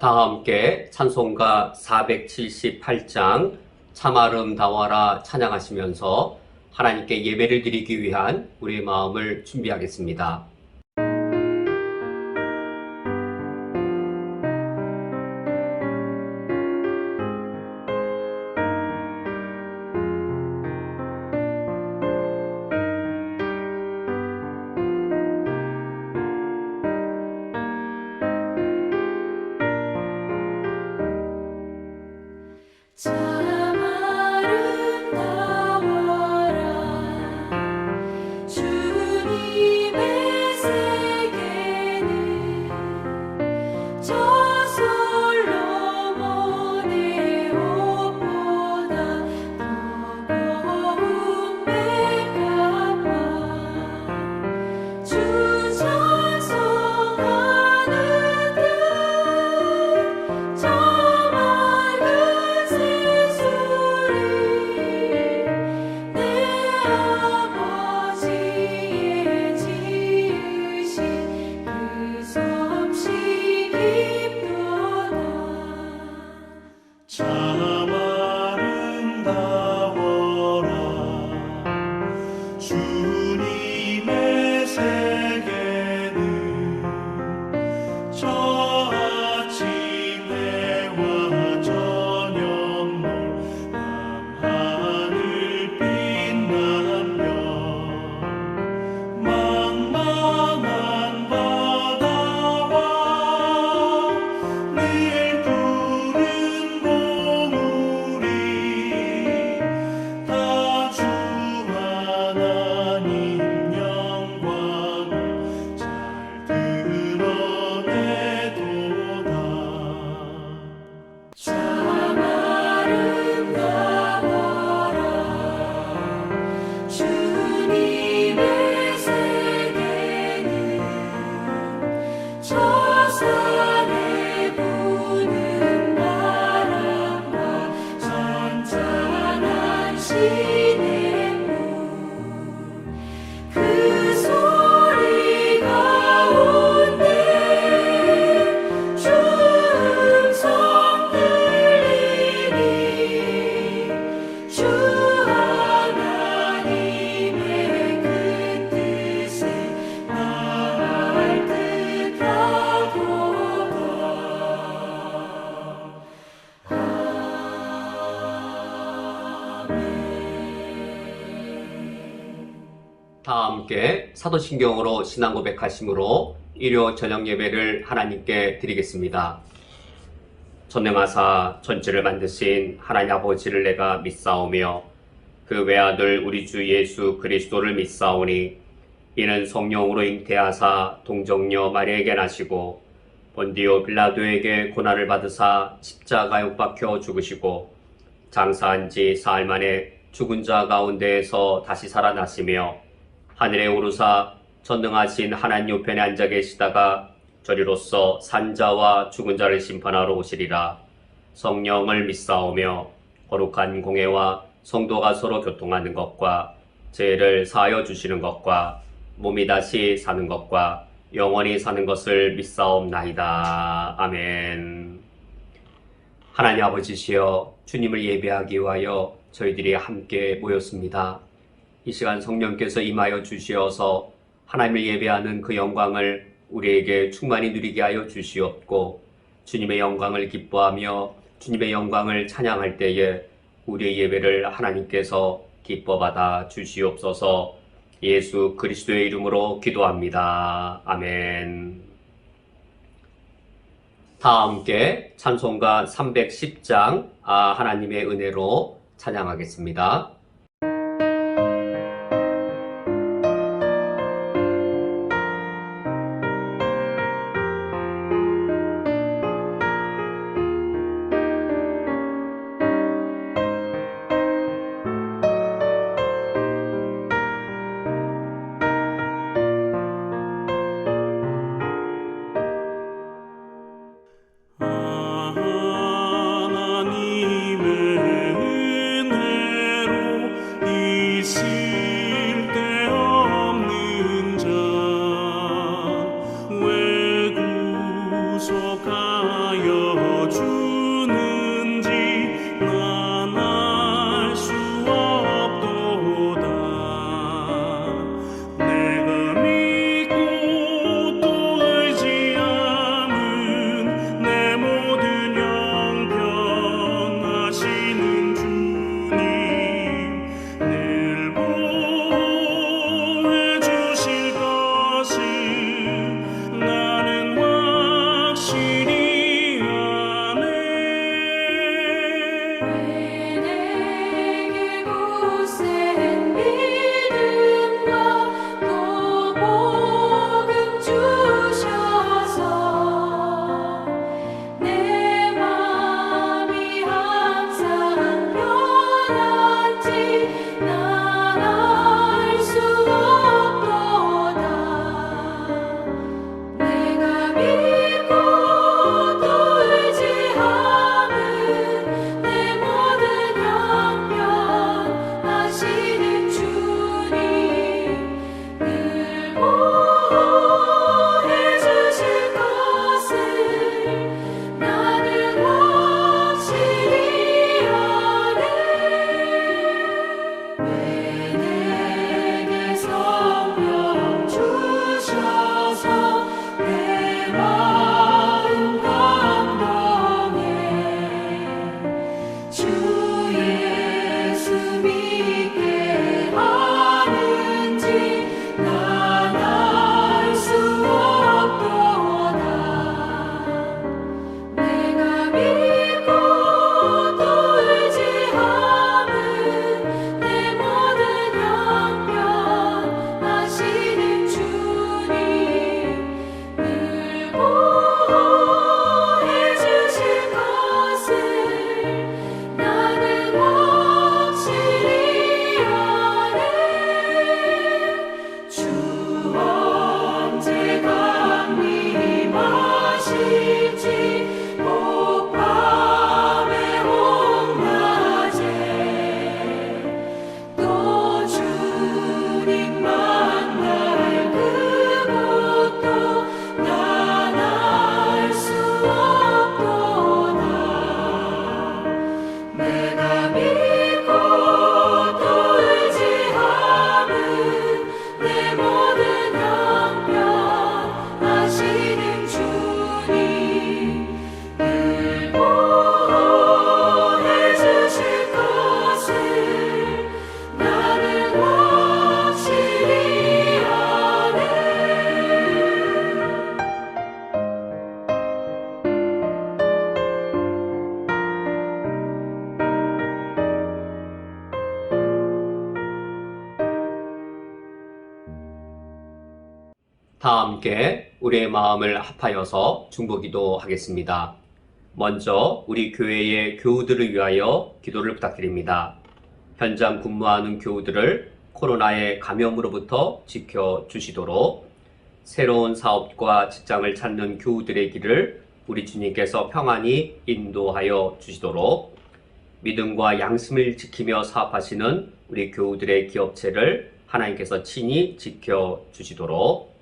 다 함께 찬송가 478장 참 아름다워라 찬양하시면서 하나님께 예배를 드리기 위한 우리의 마음을 준비하겠습니다. 참 아름다워라 주님의 세계는 저 솔로몬의 옷보다 더 고운 백합화 주 찬송하는 듯 저 맑은 새소리 내 아버지의 지으신 그 솜씨 깊도다 참 아름다워라 주님의 세계는 저 아침 해와 저녁 밤하늘 빛나며 망망한 바다와 늘 푸른 봉우리 다 주 하나님 영광을 잘 드러내도다 참 아름다워라 주님의 세계는 저 산에 부는 바람과 잔잔한 시냇물 그 소리 가운데 주 음성 들리니 주 하나님의 그 뜻에 나을 듯하도다 다 함께 사도신경으로 신앙 고백하심으로 일요 저녁 예배를 하나님께 드리겠습니다. 전능하사 전지를 만드신 하나님 아버지를 내가 믿사오며 그 외아들 우리 주 예수 그리스도를 믿사오니 이는 성령으로 잉태하사 동정녀 마리아에게 나시고 본디오 빌라도에게 고난을 받으사 십자가에 못 박혀 죽으시고 장사한 지 사흘 만에 죽은 자 가운데에서 다시 살아나시며 하늘에 오르사 전능하신 하나님 우편에 앉아 계시다가 저리로서 산자와 죽은 자를 심판하러 오시리라. 성령을 믿사오며 거룩한 공회와 성도가 서로 교통하는 것과 죄를 사하여 주시는 것과 몸이 다시 사는 것과 영원히 사는 것을 믿사옵나이다. 아멘. 하나님 아버지시여, 주님을 예배하기 위하여 저희들이 함께 모였습니다. 이 시간 성령께서 임하여 주시어서 하나님을 예배하는 그 영광을 우리에게 충만히 누리게 하여 주시옵고 주님의 영광을 기뻐하며 주님의 영광을 찬양할 때에 우리의 예배를 하나님께서 기뻐받아 주시옵소서. 예수 그리스도의 이름으로 기도합니다. 아멘. 다 함께 찬송가 310장 하나님의 은혜로 찬양하겠습니다. 하나님의 은혜로 다 함께 우리의 마음을 합하여서 중보기도 하겠습니다. 먼저 우리 교회의 교우들을 위하여 기도를 부탁드립니다. 현장 근무하는 교우들을 코로나의 감염으로부터 지켜주시도록, 새로운 사업과 직장을 찾는 교우들의 길을 우리 주님께서 평안히 인도하여 주시도록, 믿음과 양심을 지키며 사업하시는 우리 교우들의 기업체를 하나님께서 친히 지켜주시도록,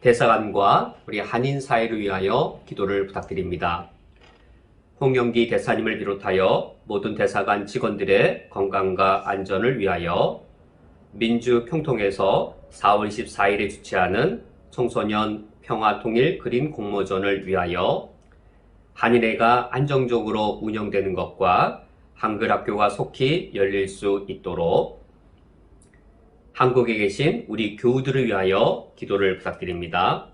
대사관과 우리 한인 사회를 위하여 기도를 부탁드립니다. 홍영기 대사님을 비롯하여 모든 대사관 직원들의 건강과 안전을 위하여, 민주평통에서 4월 24일에 주최하는 청소년 평화통일 그림 공모전을 위하여, 한인회가 안정적으로 운영되는 것과 한글학교가 속히 열릴 수 있도록, 한국에 계신 우리 교우들을 위하여 기도를 부탁드립니다.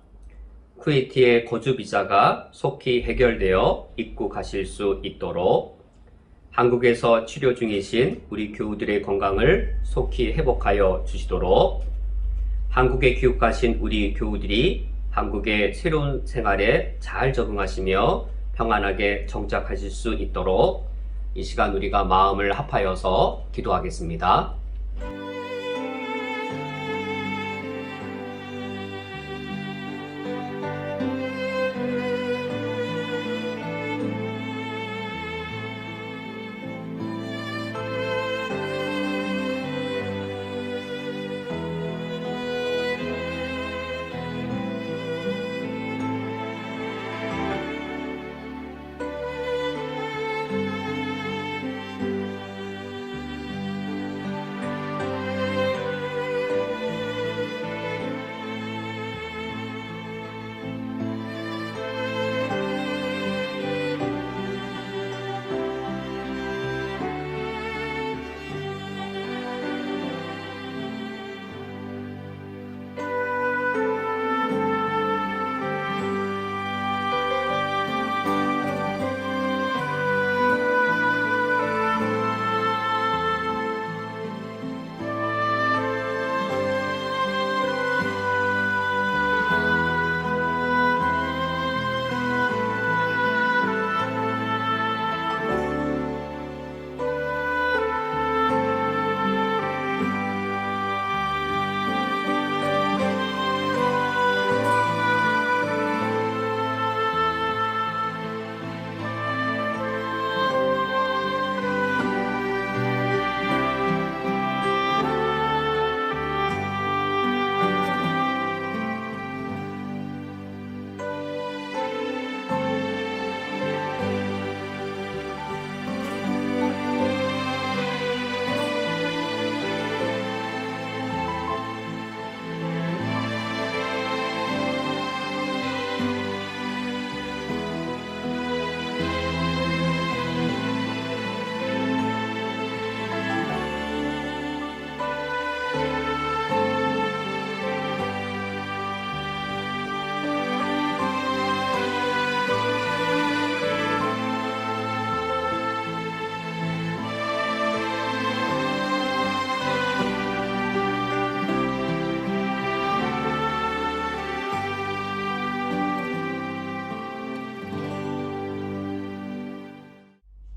쿠웨이트의 거주 비자가 속히 해결되어 입국하실 수 있도록, 한국에서 치료 중이신 우리 교우들의 건강을 속히 회복하여 주시도록, 한국에 귀국하신 우리 교우들이 한국의 새로운 생활에 잘 적응하시며 평안하게 정착하실 수 있도록 이 시간 우리가 마음을 합하여서 기도하겠습니다.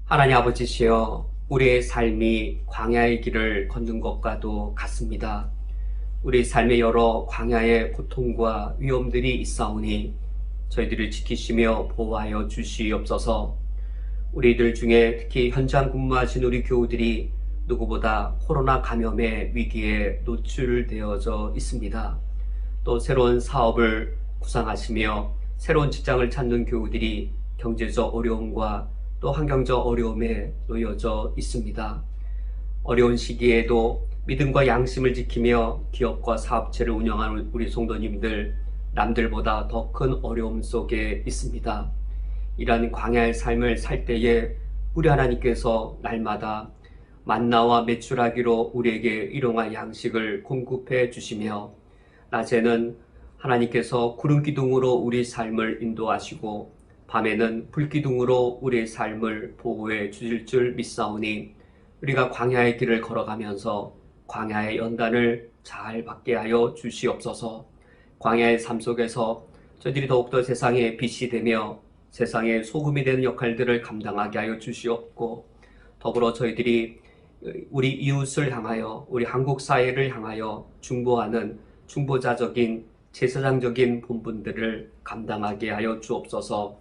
하나님 아버지시여, 우리의 삶이 광야의 길을 걷는 것과도 같습니다. 우리 삶의 여러 광야의 고통과 위험들이 있사오니 저희들을 지키시며 보호하여 주시옵소서. 우리들 중에 특히 현장 근무하신 우리 교우들이 누구보다 코로나 감염의 위기에 노출되어져 있습니다. 또 새로운 사업을 구상하시며 새로운 직장을 찾는 교우들이 경제적 어려움과 또 환경적 어려움에 놓여져 있습니다. 어려운 시기에도 믿음과 양심을 지키며 기업과 사업체를 운영하는 우리 성도님들, 남들보다 더 큰 어려움 속에 있습니다. 이러한 광야의 삶을 살 때에 우리 하나님께서 날마다 만나와 메추라기로 우리에게 일용할 양식을 공급해 주시며, 낮에는 하나님께서 구름 기둥으로 우리 삶을 인도하시고 밤에는 불기둥으로 우리의 삶을 보호해 주실 줄 믿사오니, 우리가 광야의 길을 걸어가면서 광야의 연단을 잘 받게 하여 주시옵소서. 광야의 삶 속에서 저희들이 더욱더 세상의 빛이 되며 세상의 소금이 되는 역할들을 감당하게 하여 주시옵고, 더불어 저희들이 우리 이웃을 향하여, 우리 한국 사회를 향하여 중보하는 중보자적인 제사장적인 본분들을 감당하게 하여 주옵소서.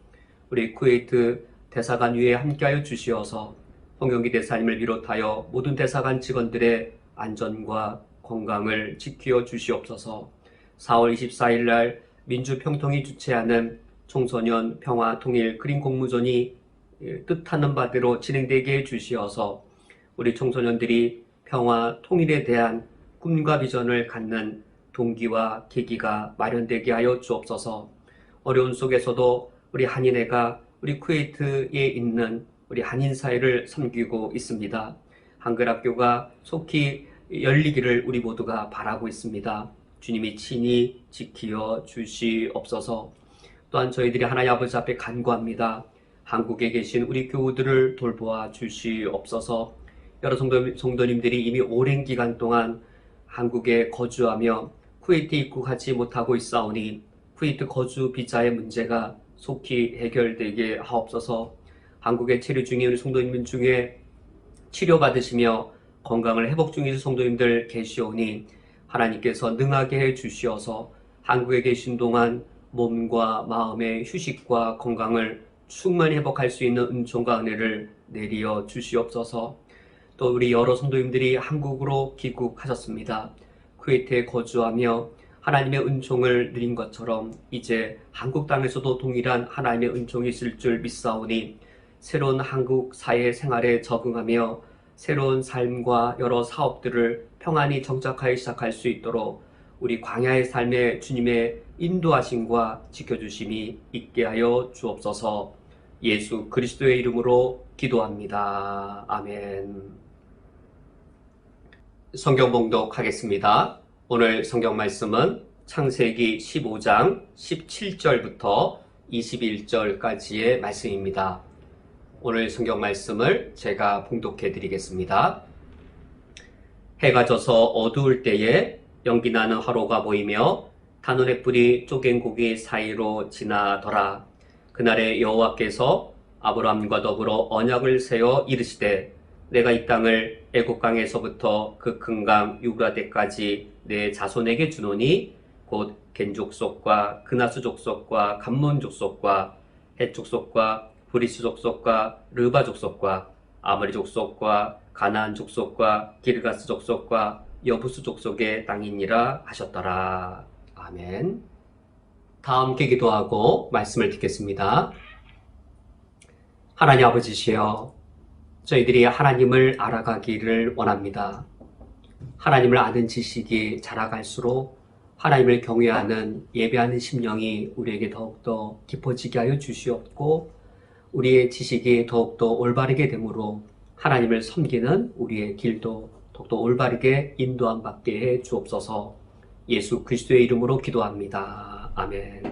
우리 쿠웨이트 대사관 위에 함께하여 주시어서 홍영기 대사님을 비롯하여 모든 대사관 직원들의 안전과 건강을 지켜 주시옵소서. 4월 24일 날 민주평통이 주최하는 청소년 평화 통일 그린 공모전이 뜻하는 바대로 진행되게 해주시어서 우리 청소년들이 평화 통일에 대한 꿈과 비전을 갖는 동기와 계기가 마련되게 하여 주옵소서. 어려운 속에서도 우리 한인회가 우리 쿠웨이트에 있는 우리 한인 사회를 섬기고 있습니다. 한글학교가 속히 열리기를 우리 모두가 바라고 있습니다. 주님이 친히 지키어 주시옵소서. 또한 저희들이 하나님 아버지 앞에 간구합니다. 한국에 계신 우리 교우들을 돌보아 주시옵소서. 여러 성도님들이 이미 오랜 기간 동안 한국에 거주하며 쿠웨이트에 입국하지 못하고 있사오니 쿠웨이트 거주 비자의 문제가 속히 해결되게 하옵소서. 한국에 체류 중인 우리 성도님 중에 치료받으시며 건강을 회복 중인 성도님들 계시오니 하나님께서 능하게 해 주시어서 한국에 계신 동안 몸과 마음의 휴식과 건강을 충만히 회복할 수 있는 은총과 은혜를 내리어 주시옵소서. 또 우리 여러 성도님들이 한국으로 귀국하셨습니다. 쿠웨이트에 거주하며 하나님의 은총을 누린 것처럼 이제 한국 땅에서도 동일한 하나님의 은총이 있을 줄 믿사오니 새로운 한국 사회 생활에 적응하며 새로운 삶과 여러 사업들을 평안히 정착하여 시작할 수 있도록 우리 광야의 삶에 주님의 인도하심과 지켜주심이 있게 하여 주옵소서. 예수 그리스도의 이름으로 기도합니다. 아멘. 성경 봉독하겠습니다. 오늘 성경 말씀은 창세기 15장 17절부터 21절까지의 말씀입니다. 오늘 성경 말씀을 제가 봉독해 드리겠습니다. 해가 져서 어두울 때에 연기나는 화로가 보이며 단원의 뿔이 쪼갠 고기 사이로 지나더라. 그날에 여호와께서 아브라함과 더불어 언약을 세워 이르시되 내가 이 땅을 애굽강에서부터 그 큰 강 유브라데까지 내 자손에게 주노니 곧 겐 족속과 그나스 족속과 감몬 족속과 헷 족속과 브리스 족속과 르바 족속과 아모리 족속과 가나안 족속과 기르가스 족속과 여부스 족속의 땅이니라 하셨더라. 아멘. 다 함께 기도하고 말씀을 듣겠습니다. 하나님 아버지시여, 저희들이 하나님을 알아가기를 원합니다. 하나님을 아는 지식이 자라갈수록 하나님을 경외하는 예배하는 심령이 우리에게 더욱더 깊어지게 하여 주시옵고 우리의 지식이 더욱더 올바르게 되므로 하나님을 섬기는 우리의 길도 더욱더 올바르게 인도함 받게 해 주옵소서. 예수 그리스도의 이름으로 기도합니다. 아멘.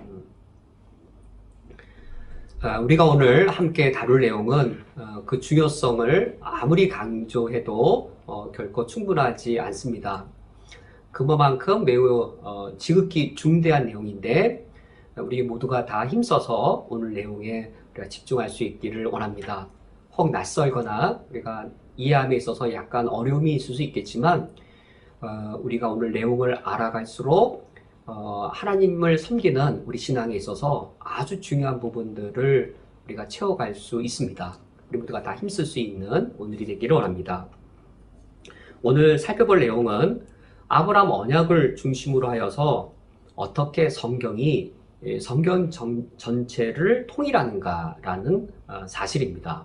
우리가 오늘 함께 다룰 내용은 그 중요성을 아무리 강조해도 결코 충분하지 않습니다. 그만큼 매우 지극히 중대한 내용인데 우리 모두가 다 힘써서 오늘 내용에 우리가 집중할 수 있기를 원합니다. 혹 낯설거나 우리가 이해함에 있어서 약간 어려움이 있을 수 있겠지만 우리가 오늘 내용을 알아갈수록 하나님을 섬기는 우리 신앙에 있어서 아주 중요한 부분들을 우리가 채워갈 수 있습니다. 우리 모두가 다 힘쓸 수 있는 오늘이 되기를 원합니다. 오늘 살펴볼 내용은 아브라함 언약을 중심으로 하여서 어떻게 성경이 성경 전체를 통일하는가라는 사실입니다.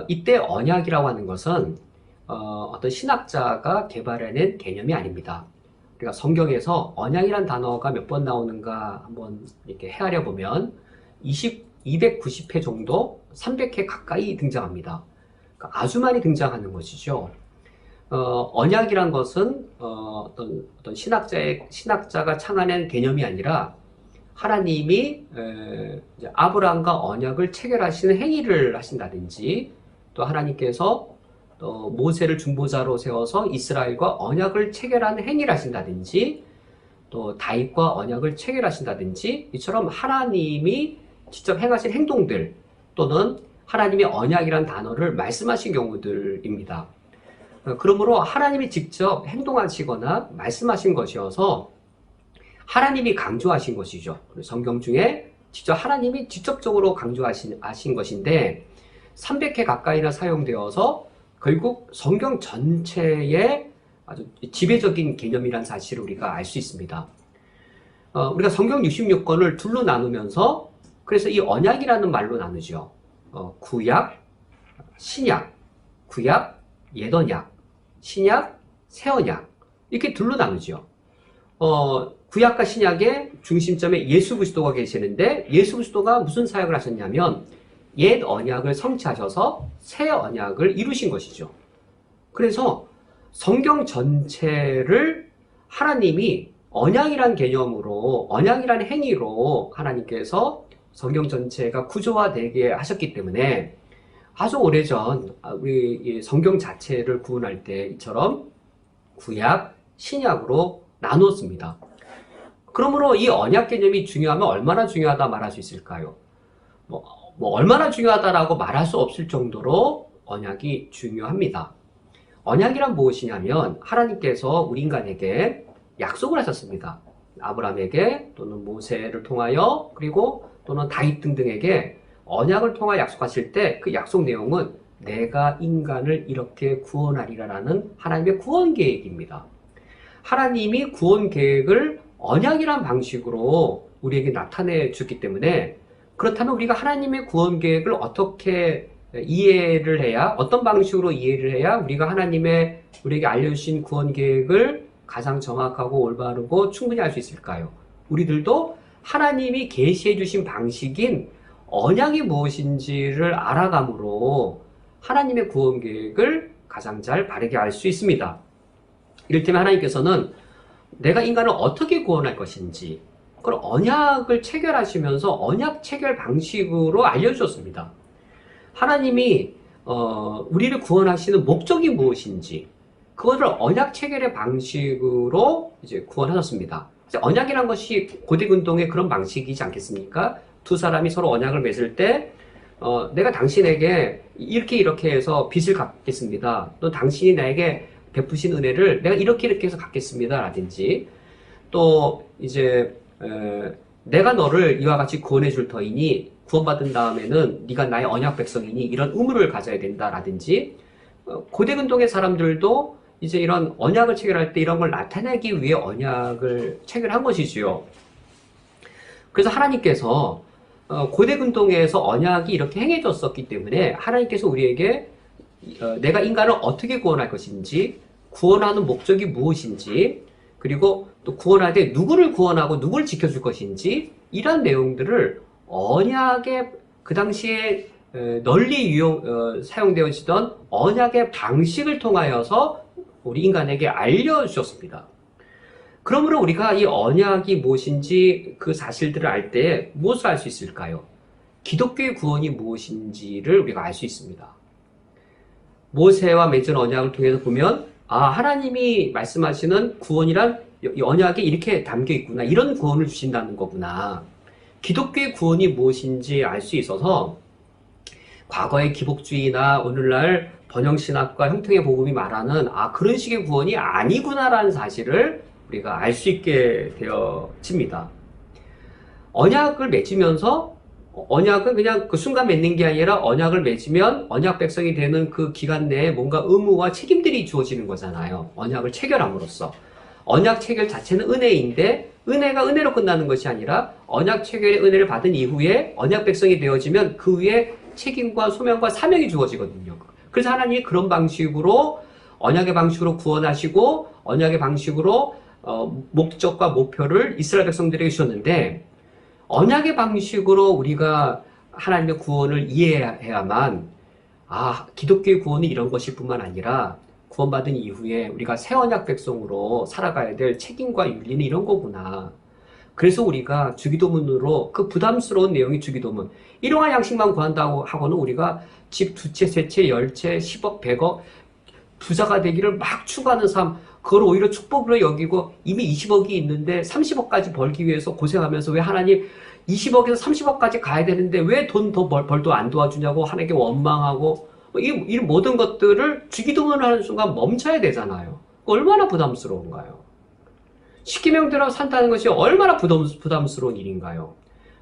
이때 언약이라고 하는 것은 어떤 신학자가 개발해낸 개념이 아닙니다. 우리가 성경에서 언약이란 단어가 몇 번 나오는가 한번 이렇게 헤아려 보면 290회 정도, 300회 가까이 등장합니다. 그러니까 아주 많이 등장하는 것이죠. 언약이란 것은 어떤 신학자가 창안한 개념이 아니라 하나님이 이제 아브라함과 언약을 체결하시는 행위를 하신다든지 또 하나님께서 모세를 중보자로 세워서 이스라엘과 언약을 체결하는 행위를 하신다든지 또 다윗과 언약을 체결하신다든지 이처럼 하나님이 직접 행하신 행동들 또는 하나님의 언약이란 단어를 말씀하신 경우들입니다. 그러므로 하나님이 직접 행동하시거나 말씀하신 것이어서 하나님이 강조하신 것이죠. 성경 중에 직접 하나님이 직접적으로 강조하신 것인데 300회 가까이나 사용되어서 결국 성경 전체의 아주 지배적인 개념이라는 사실을 우리가 알 수 있습니다. 우리가 성경 66권을 둘로 나누면서 그래서 이 언약이라는 말로 나누죠. 구약, 신약, 구약, 옛언약, 신약, 새언약 이렇게 둘로 나누죠. 구약과 신약의 중심점에 예수 그리스도가 계시는데 예수 그리스도가 무슨 사역을 하셨냐면 옛 언약을 성취하셔서 새 언약을 이루신 것이죠. 그래서 성경 전체를 하나님이 언약이란 개념으로 언약이란 행위로 하나님께서 성경 전체가 구조화되게 하셨기 때문에 아주 오래전 우리 성경 자체를 구분할 때 이처럼 구약, 신약으로 나누었습니다. 그러므로 이 언약 개념이 중요하면 얼마나 중요하다 말할 수 있을까요? 얼마나 중요하다라고 말할 수 없을 정도로 언약이 중요합니다. 언약이란 무엇이냐면 하나님께서 우리 인간에게 약속을 하셨습니다. 아브라함에게 또는 모세를 통하여 그리고 또는 다윗 등등에게 언약을 통하여 약속하실 때 그 약속 내용은 내가 인간을 이렇게 구원하리라라는 하나님의 구원 계획입니다. 하나님이 구원 계획을 언약이란 방식으로 우리에게 나타내 줬기 때문에 그렇다면 우리가 하나님의 구원 계획을 어떻게 이해를 해야 어떤 방식으로 이해를 해야 우리가 하나님의 우리에게 알려주신 구원 계획을 가장 정확하고 올바르고 충분히 알 수 있을까요? 우리들도 하나님이 계시해 주신 방식인 언약이 무엇인지를 알아감으로 하나님의 구원 계획을 가장 잘 바르게 알 수 있습니다. 이를테면 하나님께서는 내가 인간을 어떻게 구원할 것인지 그걸 언약을 체결하시면서 언약 체결 방식으로 알려주셨습니다. 하나님이 우리를 구원하시는 목적이 무엇인지 그것을 언약 체결의 방식으로 이제 구원하셨습니다. 언약이란 것이 고대 근동의 그런 방식이지 않겠습니까? 두 사람이 서로 언약을 맺을 때 내가 당신에게 이렇게 해서 빚을 갚겠습니다. 또 당신이 나에게 베푸신 은혜를 내가 이렇게 해서 갚겠습니다. 라든지 또 이제 내가 너를 이와 같이 구원해 줄 터이니 구원받은 다음에는 네가 나의 언약 백성이니 이런 의무를 가져야 된다라든지 고대 근동의 사람들도 이제 이런 언약을 체결할 때 이런 걸 나타내기 위해 언약을 체결한 것이지요. 그래서 하나님께서 고대 근동에서 언약이 이렇게 행해졌었기 때문에 하나님께서 우리에게 내가 인간을 어떻게 구원할 것인지 구원하는 목적이 무엇인지 그리고 또 구원할 때 누구를 구원하고 누구를 지켜줄 것인지 이런 내용들을 언약의 그 당시에 널리 사용되어지던 언약의 방식을 통하여서 우리 인간에게 알려주셨습니다. 그러므로 우리가 이 언약이 무엇인지 그 사실들을 알 때 무엇을 알 수 있을까요? 기독교의 구원이 무엇인지를 우리가 알 수 있습니다. 모세와 맺은 언약을 통해서 보면 하나님이 말씀하시는 구원이란 이 언약에 이렇게 담겨 있구나. 이런 구원을 주신다는 거구나. 기독교의 구원이 무엇인지 알 수 있어서 과거의 기복주의나 오늘날 번영신학과 형통의 복음이 말하는 그런 식의 구원이 아니구나라는 사실을 우리가 알 수 있게 되어집니다. 언약을 맺으면서 언약은 그냥 그 순간 맺는 게 아니라 언약을 맺으면 언약 백성이 되는 그 기간 내에 뭔가 의무와 책임들이 주어지는 거잖아요. 언약을 체결함으로써. 언약 체결 자체는 은혜인데 은혜가 은혜로 끝나는 것이 아니라 언약 체결의 은혜를 받은 이후에 언약 백성이 되어지면 그 위에 책임과 소명과 사명이 주어지거든요. 그래서 하나님이 그런 방식으로 언약의 방식으로 구원하시고 언약의 방식으로 목적과 목표를 이스라엘 백성들에게 주셨는데 언약의 방식으로 우리가 하나님의 구원을 이해해야만 기독교의 구원이 이런 것일 뿐만 아니라 구원받은 이후에 우리가 새 언약 백성으로 살아가야 될 책임과 윤리는 이런 거구나. 그래서 우리가 주기도문으로 그 부담스러운 내용이 주기도문. 일용할 양식만 구한다고 하고는 우리가 집 2채, 3채, 10채, 10억, 100억 부자가 되기를 막 추구하는 삶, 그걸 오히려 축복으로 여기고 이미 20억이 있는데 30억까지 벌기 위해서 고생하면서 왜 하나님 20억에서 30억까지 가야 되는데 왜 돈 더 벌도 안 도와주냐고 하나님께 원망하고 이 모든 것들을 주기도문을 하는 순간 멈춰야 되잖아요. 얼마나 부담스러운가요? 십계명대로 산다는 것이 얼마나 부담스러운 일인가요?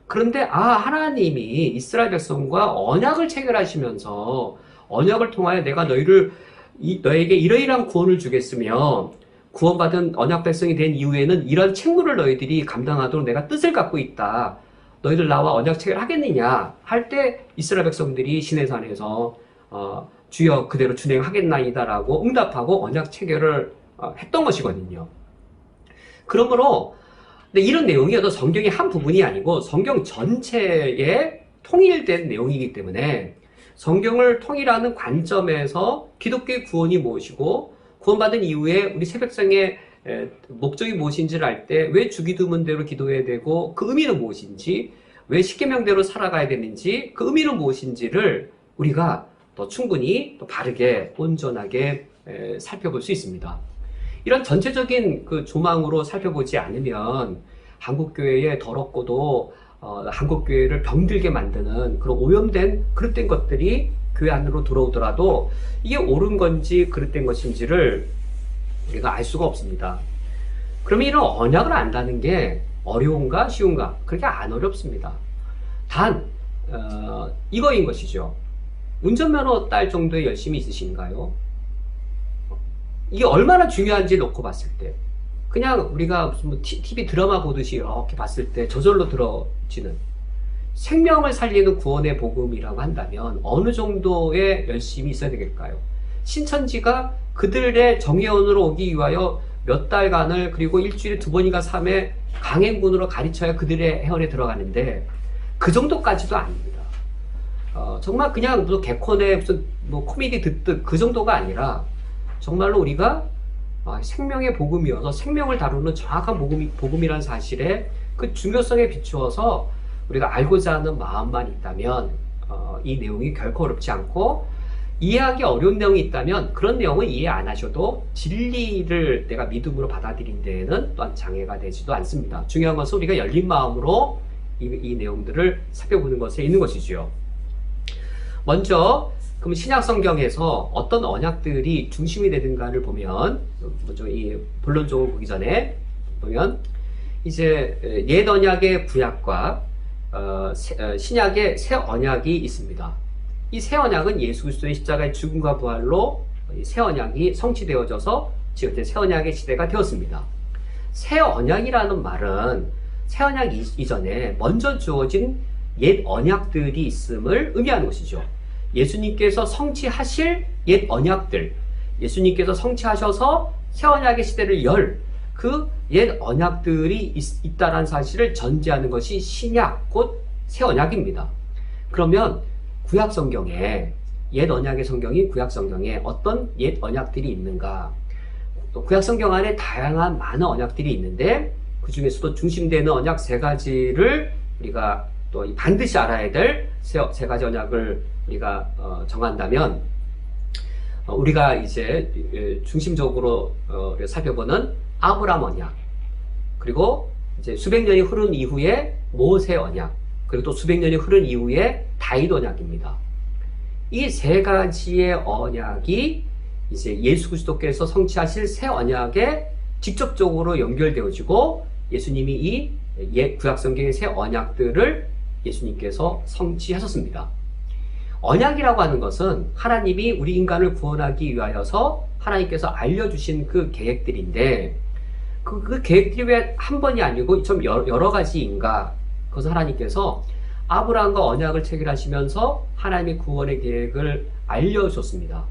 그런데 하나님이 이스라엘 백성과 언약을 체결하시면서 언약을 통하여 내가 너에게 이러이러한 구원을 주겠으며 구원받은 언약 백성이 된 이후에는 이런 책무를 너희들이 감당하도록 내가 뜻을 갖고 있다. 너희들 나와 언약 체결하겠느냐 할 때 이스라엘 백성들이 시내산에서 주여 그대로 준행하겠나이다라고 응답하고 언약 체결을 했던 것이거든요. 그러므로 근데 이런 내용이 어떤 성경의 한 부분이 아니고 성경 전체에 통일된 내용이기 때문에 성경을 통일하는 관점에서 기독교의 구원이 무엇이고 구원받은 이후에 우리 새 백성의 목적이 무엇인지를 알 때 왜 주기도문대로 기도해야 되고 그 의미는 무엇인지 왜 십계명대로 살아가야 되는지 그 의미는 무엇인지를 우리가 더 충분히 또 바르게 온전하게 살펴볼 수 있습니다. 이런 전체적인 그 조망으로 살펴보지 않으면 한국교회에 더럽고도 한국교회를 병들게 만드는 그런 오염된 그릇된 것들이 교회 안으로 들어오더라도 이게 옳은 건지 그릇된 것인지를 우리가 알 수가 없습니다. 그러면 이런 언약을 안다는 게 어려운가 쉬운가? 그렇게 안 어렵습니다. 단 이거인 것이죠. 운전면허 딸 정도의 열심이 있으신가요? 이게 얼마나 중요한지 놓고 봤을 때 그냥 우리가 무슨 TV 드라마 보듯이 이렇게 봤을 때 저절로 들어지는 생명을 살리는 구원의 복음이라고 한다면 어느 정도의 열심이 있어야 되겠까요? 신천지가 그들의 정예원으로 오기 위하여 몇 달간을 그리고 일주일에 2번인가 3회 강행군으로 가르쳐야 그들의 회원에 들어가는데 그 정도까지도 아닙니다. 정말 그냥 무슨 개콘의 무슨 코미디 듣듯 그 정도가 아니라 정말로 우리가 생명의 복음이어서 생명을 다루는 정확한 복음이라는 사실에 그 중요성에 비추어서 우리가 알고자 하는 마음만 있다면 이 내용이 결코 어렵지 않고 이해하기 어려운 내용이 있다면 그런 내용은 이해 안 하셔도 진리를 내가 믿음으로 받아들인 데에는 또한 장애가 되지도 않습니다. 중요한 것은 우리가 열린 마음으로 이 내용들을 살펴보는 것에 있는 것이지요. 먼저 그럼 신약 성경에서 어떤 언약들이 중심이 되는가를 보면 먼저 이 본론적으로 보기 전에 보면 이제 옛 언약의 구약과 신약의 새 언약이 있습니다. 이 새 언약은 예수 그리스도의 십자가의 죽음과 부활로 새 언약이 성취되어져서 지금 새 언약의 시대가 되었습니다. 새 언약이라는 말은 새 언약 이전에 먼저 주어진 옛 언약들이 있음을 의미하는 것이죠. 예수님께서 성취하실 옛 언약들, 예수님께서 성취하셔서 새 언약의 시대를 열 그 옛 언약들이 있다는 사실을 전제하는 것이 신약, 곧 새 언약입니다. 그러면 구약 성경에 옛 언약의 성경이 구약 성경에 어떤 옛 언약들이 있는가? 또 구약 성경 안에 다양한 많은 언약들이 있는데 그 중에서도 중심되는 언약 3가지를 우리가 또 반드시 알아야 될 세 가지 언약을 우리가 정한다면 우리가 이제 중심적으로 살펴보는 아브라함 언약, 그리고 이제 수백 년이 흐른 이후에 모세 언약, 그리고 또 수백 년이 흐른 이후에 다윗 언약입니다. 이 3가지의 언약이 이제 예수 그리스도께서 성취하실 새 언약에 직접적으로 연결되어지고 예수님이 이 옛 구약 성경의 새 언약들을 예수님께서 성취하셨습니다. 언약이라고 하는 것은 하나님이 우리 인간을 구원하기 위하여서 하나님께서 알려주신 그 계획들인데 그 계획들이 왜 한 번이 아니고 좀 여러 가지인가? 그것은 하나님께서 아브라함과 언약을 체결하시면서 하나님의 구원의 계획을 알려줬습니다.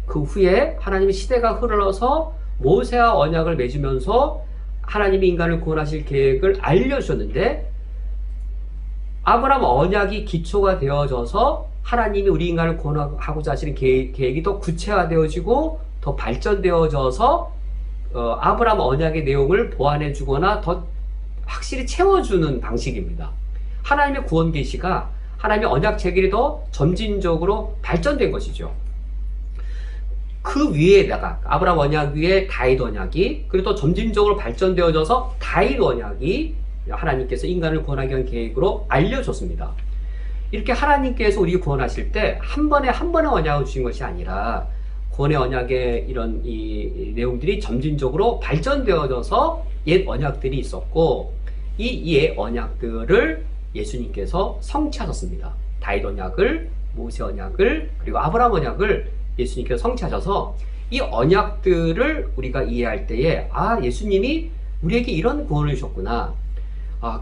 그 후에 하나님의 시대가 흘러서 모세와 언약을 맺으면서 하나님이 인간을 구원하실 계획을 알려주셨는데 아브라함 언약이 기초가 되어져서 하나님이 우리 인간을 구원하고자 하시는 계획이 더 구체화되어지고 더 발전되어져서 아브라함 언약의 내용을 보완해 주거나 더 확실히 채워주는 방식입니다. 하나님의 구원 계시가 하나님의 언약 체결이 더 점진적으로 발전된 것이죠. 그 위에다가 아브라함 언약 위에 다윗 언약이, 그리고 또 점진적으로 발전되어져서 다윗 언약이 하나님께서 인간을 구원하기 위한 계획으로 알려줬습니다. 이렇게 하나님께서 우리 구원하실 때 한 번에 언약을 주신 것이 아니라 구원의 언약의 이런 이 내용들이 점진적으로 발전되어져서 옛 언약들이 있었고, 이 옛 언약들을 예수님께서 성취하셨습니다. 다윗 언약을, 모세 언약을, 그리고 아브라함 언약을 예수님께서 성취하셔서 이 언약들을 우리가 이해할 때에 예수님이 우리에게 이런 구원을 주셨구나.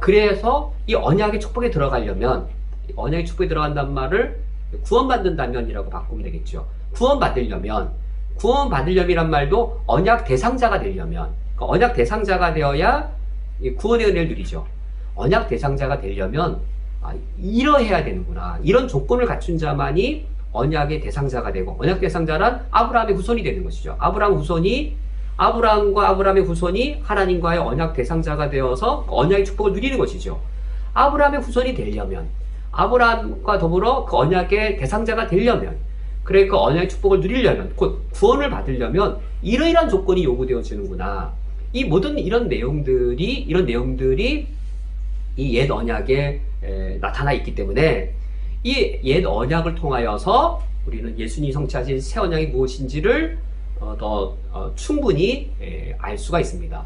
그래서 이 언약의 축복에 들어가려면, 언약의 축복에 들어간다는 말을 구원받는다면이라고 바꾸면 되겠죠. 구원받으려면이란 말도 언약 대상자가 되려면, 그러니까 언약 대상자가 되어야 구원의 은혜를 누리죠. 언약 대상자가 되려면 이러해야 되는구나. 이런 조건을 갖춘 자만이 언약의 대상자가 되고, 언약 대상자란 아브라함의 후손이 되는 것이죠. 아브라함과 아브라함의 후손이 하나님과의 언약 대상자가 되어서 언약의 축복을 누리는 것이죠. 아브라함의 후손이 되려면, 아브라함과 더불어 그 언약의 대상자가 되려면, 그래 그 언약의 축복을 누리려면, 곧 구원을 받으려면 이러이러한 조건이 요구되어지는구나. 이 모든 이런 내용들이 이 옛 언약에 나타나 있기 때문에 이 옛 언약을 통하여서 우리는 예수님이 성취하신 새 언약이 무엇인지를 더 충분히 알 수가 있습니다.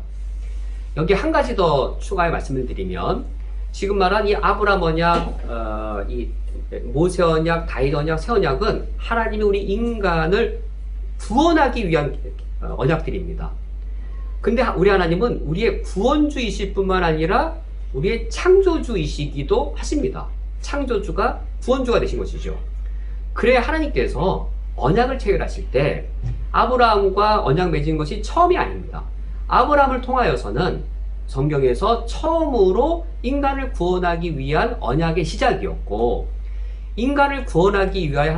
여기 한 가지 더 추가의 말씀을 드리면, 지금 말한 이 아브라함 언약, 이 모세 언약, 다윗 언약, 새 언약은 하나님이 우리 인간을 구원하기 위한 언약들입니다. 근데 우리 하나님은 우리의 구원주이실 뿐만 아니라 우리의 창조주이시기도 하십니다. 창조주가 구원주가 되신 것이죠. 그래 하나님께서 언약을 체결하실 때 아브라함과 언약 맺은 것이 처음이 아닙니다. 아브라함을 통하여서는 성경에서 처음으로 인간을 구원하기 위한 언약의 시작이었고, 인간을 구원하기 위하여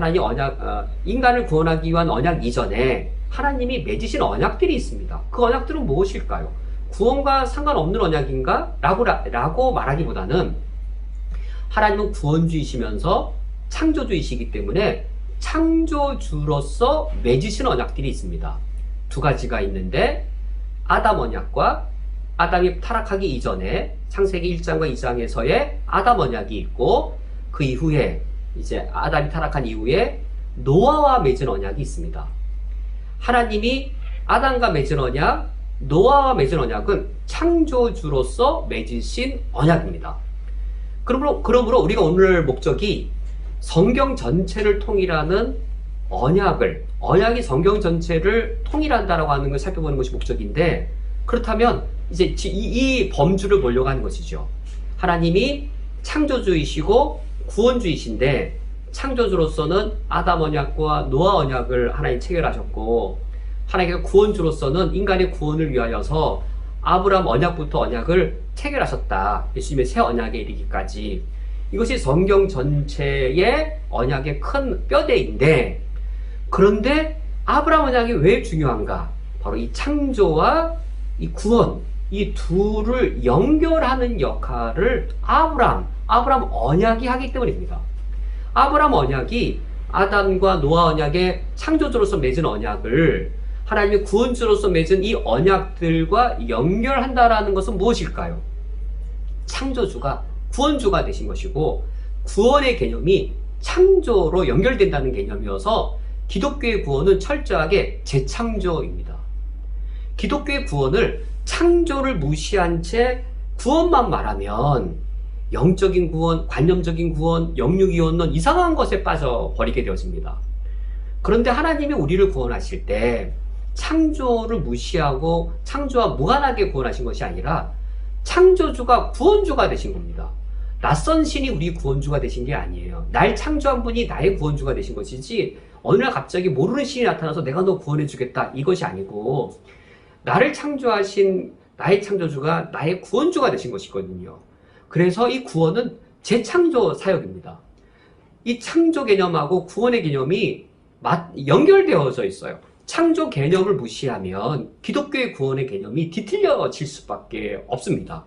인간을 구원하기 위한 언약 이전에 하나님이 맺으신 언약들이 있습니다. 그 언약들은 무엇일까요? 구원과 상관없는 언약인가? 라고 말하기보다는 하나님은 구원주이시면서 창조주이시기 때문에 창조주로서 맺으신 언약들이 있습니다. 두 가지가 있는데, 아담 언약과 아담이 타락하기 이전에 창세기 1장과 2장에서의 아담 언약이 있고, 그 이후에 이제 아담이 타락한 이후에 노아와 맺은 언약이 있습니다. 하나님이 아담과 맺은 언약, 노아와 맺은 언약은 창조주로서 맺으신 언약입니다. 그러므로 우리가 오늘 목적이 성경 전체를 통일하는 언약이 성경 전체를 통일한다라고 하는 걸 살펴보는 것이 목적인데, 그렇다면 이제 이 범주를 보려고 하는 것이죠. 하나님이 창조주이시고 구원주이신데, 창조주로서는 아담 언약과 노아 언약을 하나님 체결하셨고, 하나님께서 구원주로서는 인간의 구원을 위하여서 아브라함 언약부터 언약을 체결하셨다. 예수님의 새 언약에 이르기까지. 이것이 성경 전체의 언약의 큰 뼈대인데, 그런데 아브라함 언약이 왜 중요한가? 바로 이 창조와 이 구원, 이 둘을 연결하는 역할을 아브라함 언약이 하기 때문입니다. 아브라함 언약이 아담과 노아 언약의 창조주로서 맺은 언약을 하나님의 구원주로서 맺은 이 언약들과 연결한다라는 것은 무엇일까요? 창조주가 구원주가 되신 것이고, 구원의 개념이 창조로 연결된다는 개념이어서 기독교의 구원은 철저하게 재창조입니다. 기독교의 구원을 창조를 무시한 채 구원만 말하면 영적인 구원, 관념적인 구원, 영육이원론 이상한 것에 빠져버리게 되어집니다. 그런데 하나님이 우리를 구원하실 때 창조를 무시하고 창조와 무관하게 구원하신 것이 아니라 창조주가 구원주가 되신 겁니다. 낯선 신이 우리 구원주가 되신 게 아니에요. 날 창조한 분이 나의 구원주가 되신 것이지, 어느 날 갑자기 모르는 신이 나타나서 내가 너 구원해주겠다 이것이 아니고, 나를 창조하신 나의 창조주가 나의 구원주가 되신 것이거든요. 그래서 이 구원은 재창조 사역입니다. 이 창조 개념하고 구원의 개념이 연결되어져 있어요. 창조 개념을 무시하면 기독교의 구원의 개념이 뒤틀려질 수밖에 없습니다.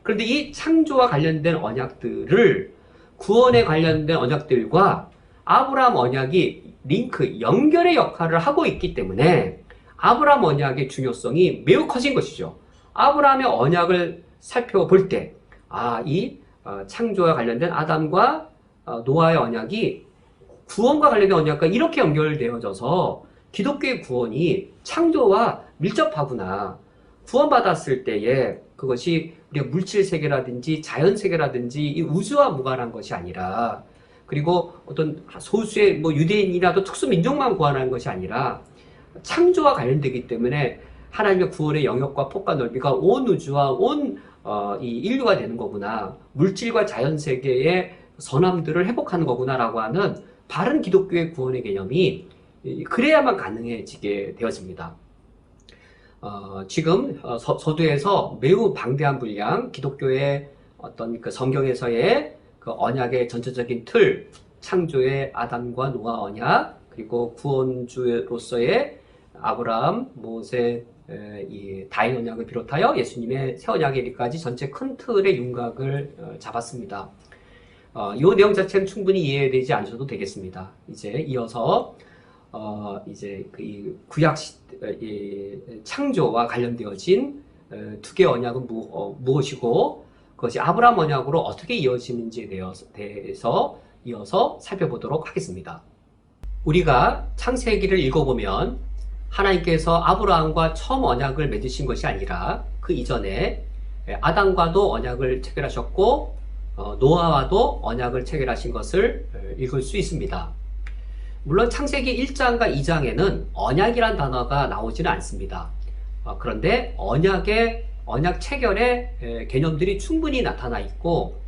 그런데 이 창조와 관련된 언약들을, 구원에 관련된 언약들과 아브라함 언약이 링크, 연결의 역할을 하고 있기 때문에 아브라함 언약의 중요성이 매우 커진 것이죠. 아브라함의 언약을 살펴볼 때, 이 창조와 관련된 아담과 노아의 언약이 구원과 관련된 언약과 이렇게 연결되어져서 기독교의 구원이 창조와 밀접하구나. 구원받았을 때에 그것이 우리가 물질 세계라든지 자연 세계라든지 이 우주와 무관한 것이 아니라, 그리고 어떤 소수의 유대인이라도 특수 민족만 구원하는 것이 아니라 창조와 관련되기 때문에 하나님의 구원의 영역과 폭과 넓이가 온 우주와 온 이 인류가 되는 거구나. 물질과 자연 세계의 선함들을 회복하는 거구나라고 하는 바른 기독교의 구원의 개념이 그래야만 가능해지게 되어집니다. 지금 서두에서 매우 방대한 분량 기독교의 어떤 그 성경에서의 그 언약의 전체적인 틀, 창조의 아담과 노아 언약, 그리고 구원주로서의 아브라함, 모세, 이 다윗 언약을 비롯하여 예수님의 새 언약에 이르기까지 전체 큰 틀의 윤곽을 잡았습니다. 이 내용 자체는 충분히 이해되지 않으셔도 되겠습니다. 이제 이어서 이제 그 구약 창조와 관련되어진 두 개의 언약은 무엇이고 그것이 아브라함 언약으로 어떻게 이어지는지에 대해서 이어서 살펴보도록 하겠습니다. 우리가 창세기를 읽어보면 하나님께서 아브라함과 처음 언약을 맺으신 것이 아니라 그 이전에 아담과도 언약을 체결하셨고 노아와도 언약을 체결하신 것을 읽을 수 있습니다. 물론 창세기 1장과 2장에는 언약이란 단어가 나오지는 않습니다. 그런데 언약 체결의 개념들이 충분히 나타나 있고,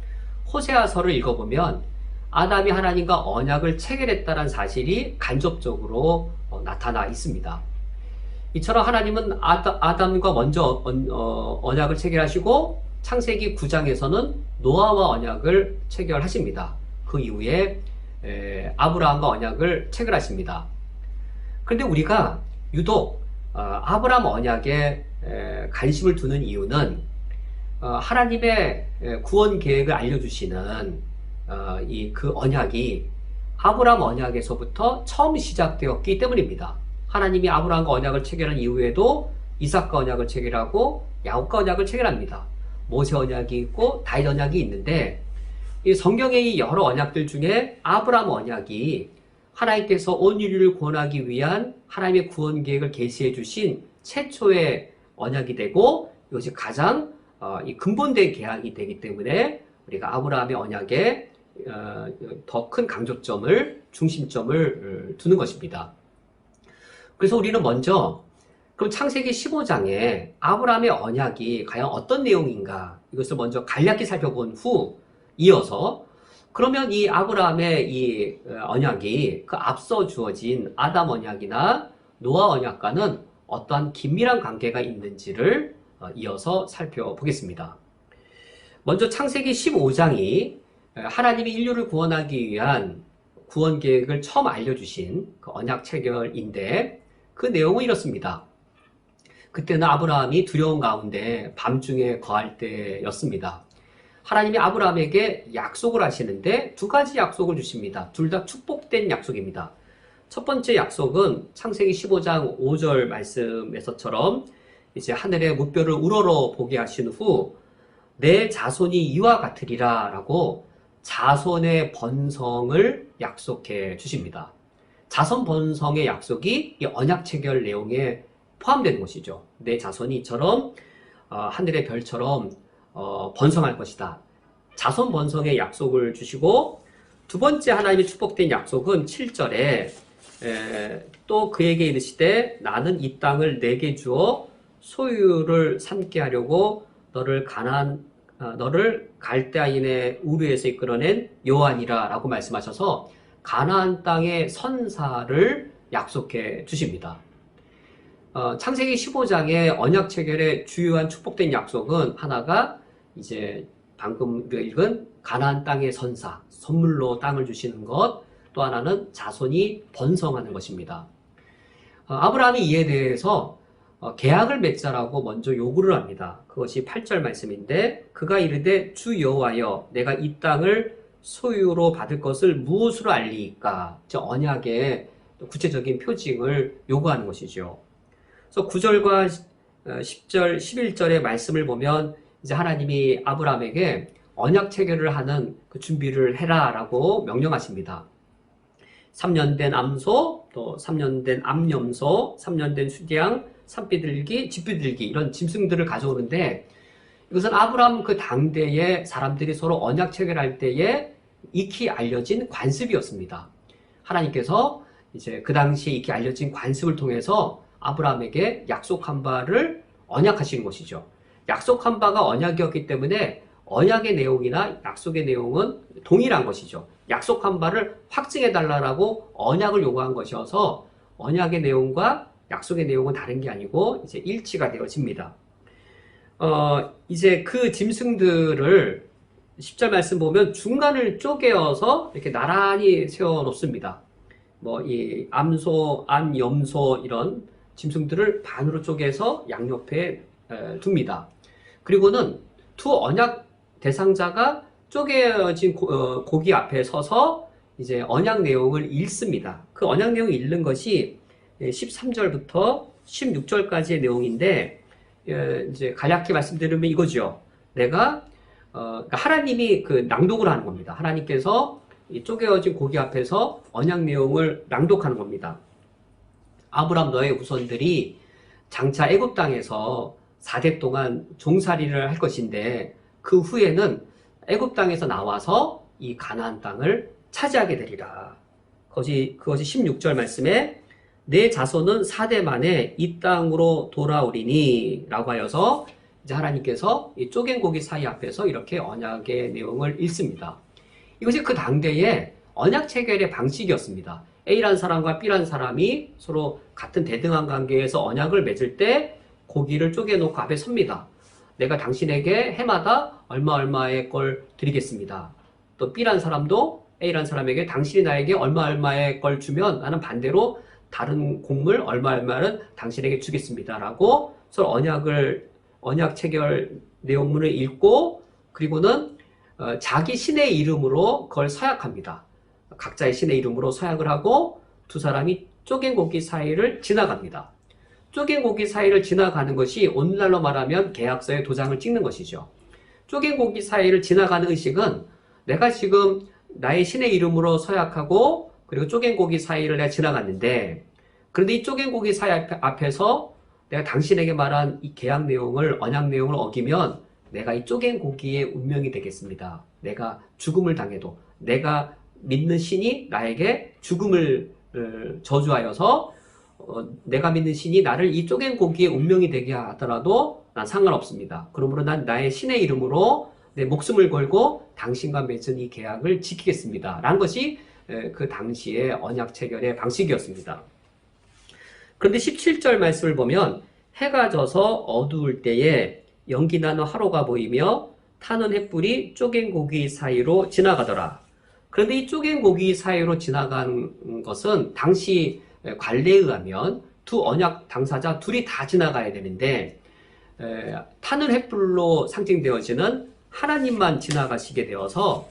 호세아서를 읽어보면 아담이 하나님과 언약을 체결했다는 사실이 간접적으로 나타나 있습니다. 이처럼 하나님은 아담과 먼저 언약을 체결하시고 창세기 9장에서는 노아와 언약을 체결하십니다. 그 이후에 아브라함과 언약을 체결하십니다. 그런데 우리가 유독 아브라함 언약에 관심을 두는 이유는 하나님의 구원 계획을 알려주시는 그 언약이 아브라함 언약에서부터 처음 시작되었기 때문입니다. 하나님이 아브라함과 언약을 체결한 이후에도 이삭과 언약을 체결하고 야곱과 언약을 체결합니다. 모세 언약이 있고 다윗 언약이 있는데, 이 성경의 여러 언약들 중에 아브라함 언약이 하나님께서 온 인류를 구원하기 위한 하나님의 구원 계획을 계시해 주신 최초의 언약이 되고, 이것이 가장 근본된 계약이 되기 때문에 우리가 아브라함의 언약에 더 큰 강조점을, 중심점을 두는 것입니다. 그래서 우리는 먼저 그럼 창세기 15장에 아브라함의 언약이 과연 어떤 내용인가, 이것을 먼저 간략히 살펴본 후 이어서 그러면 이 아브라함의 이 언약이 그 앞서 주어진 아담 언약이나 노아 언약과는 어떠한 긴밀한 관계가 있는지를 이어서 살펴보겠습니다. 먼저 창세기 15장이 하나님이 인류를 구원하기 위한 구원 계획을 처음 알려주신 그 언약 체결인데, 그 내용은 이렇습니다. 그때는 아브라함이 두려운 가운데 밤중에 거할 때였습니다. 하나님이 아브라함에게 약속을 하시는데 두 가지 약속을 주십니다. 둘 다 축복된 약속입니다. 첫 번째 약속은 창세기 15장 5절 말씀에서처럼 이제 하늘의 무뼈를 우러러 보게 하신 후 내 자손이 이와 같으리라 라고 자손의 번성을 약속해 주십니다. 자손 번성의 약속이 이 언약 체결 내용에 포함되는 것이죠. 내 자손이 이처럼 하늘의 별처럼 번성할 것이다. 자손 번성의 약속을 주시고, 두 번째 하나님의 축복된 약속은 7절에 또 그에게 이르시되 나는 이 땅을 내게 주어 소유를 삼게 하려고 너를 갈대아인의 우르에서 이끌어낸 여호와니라 라고 말씀하셔서 가나안 땅의 선사를 약속해 주십니다. 창세기 15장의 언약 체결의 주요한 축복된 약속은 하나가 이제 방금 읽은 가나안 땅의 선사, 선물로 땅을 주시는 것, 또 하나는 자손이 번성하는 것입니다. 아브라함이 이에 대해서 계약을 맺자라고 먼저 요구를 합니다. 그것이 8절 말씀인데, 그가 이르되 주 여호와여 내가 이 땅을 소유로 받을 것을 무엇으로 알리이까? 저 언약의 구체적인 표징을 요구하는 것이죠. 그래서 9절과 10절, 11절의 말씀을 보면 이제 하나님이 아브라함에게 언약 체결을 하는 그 준비를 해라라고 명령하십니다. 3년 된 암소, 또 3년 된 암염소, 3년 된 수양, 산비둘기, 집비둘기 이런 짐승들을 가져오는데 이것은 아브라함 그 당대에 사람들이 서로 언약 체결할 때에 익히 알려진 관습이었습니다. 하나님께서 이제 그 당시에 익히 알려진 관습을 통해서 아브라함에게 약속한 바를 언약하시는 것이죠. 약속한 바가 언약이었기 때문에 언약의 내용이나 약속의 내용은 동일한 것이죠. 약속한 바를 확증해 달라고 언약을 요구한 것이어서 언약의 내용과 약속의 내용은 다른 게 아니고 이제 일치가 되어집니다. 이제 그 짐승들을 10절 말씀 보면 중간을 쪼개어서 이렇게 나란히 세워 놓습니다. 뭐 이 암소, 암염소 이런 짐승들을 반으로 쪼개서 양옆에 둡니다. 그리고는 두 언약 대상자가 쪼개진 고기 앞에 서서 이제 언약 내용을 읽습니다. 그 언약 내용을 읽는 것이 13절부터 16절까지의 내용인데 이제 간략히 말씀드리면 이거죠. 그러니까 하나님이 그 낭독을 하는 겁니다. 하나님께서 이 쪼개어진 고기 앞에서 언약 내용을 낭독하는 겁니다. 아브람 너의 후손들이 장차 애굽 땅에서 4대 동안 종살이를 할 것인데 그 후에는 애굽 땅에서 나와서 이 가나안 땅을 차지하게 되리라. 그것이 16절 말씀에 내 자손은 4대 만에 이 땅으로 돌아오리니 라고 하여서 이제 하나님께서 이 쪼갠 고기 사이 앞에서 이렇게 언약의 내용을 읽습니다. 이것이 그 당대의 언약 체결의 방식이었습니다. A라는 사람과 B라는 사람이 서로 같은 대등한 관계에서 언약을 맺을 때 고기를 쪼개놓고 앞에 섭니다. 내가 당신에게 해마다 얼마의 걸 드리겠습니다. 또 B라는 사람도 A라는 사람에게 당신이 나에게 얼마의 걸 주면 나는 반대로 다른 곡물 얼마를 당신에게 주겠습니다. 라고 서로 언약 체결 내용문을 읽고 그리고는 자기 신의 이름으로 그걸 서약합니다. 각자의 신의 이름으로 서약을 하고 두 사람이 쪼갠 고기 사이를 지나갑니다. 쪼갠 고기 사이를 지나가는 것이 오늘날로 말하면 계약서에 도장을 찍는 것이죠. 쪼갠 고기 사이를 지나가는 의식은 내가 지금 나의 신의 이름으로 서약하고 그리고 쪼갠 고기 사이를 내가 지나갔는데 그런데 이 쪼갠 고기 사이 앞에서 내가 당신에게 말한 이 계약 내용을 언약 내용을 어기면 내가 이 쪼갠 고기의 운명이 되겠습니다. 내가 죽음을 당해도 내가 믿는 신이 나에게 죽음을 저주하여서 내가 믿는 신이 나를 이 쪼갠 고기의 운명이 되게 하더라도 난 상관없습니다. 그러므로 난 나의 신의 이름으로 내 목숨을 걸고 당신과 맺은 이 계약을 지키겠습니다. 라는 것이 그 당시의 언약 체결의 방식이었습니다. 그런데 17절 말씀을 보면 해가 져서 어두울 때에 연기 나는 화로가 보이며 타는 횃불이 쪼갠 고기 사이로 지나가더라. 그런데 이 쪼갠 고기 사이로 지나간 것은 당시 관례에 의하면 두 언약 당사자 둘이 다 지나가야 되는데 타는 횃불로 상징되어지는 하나님만 지나가시게 되어서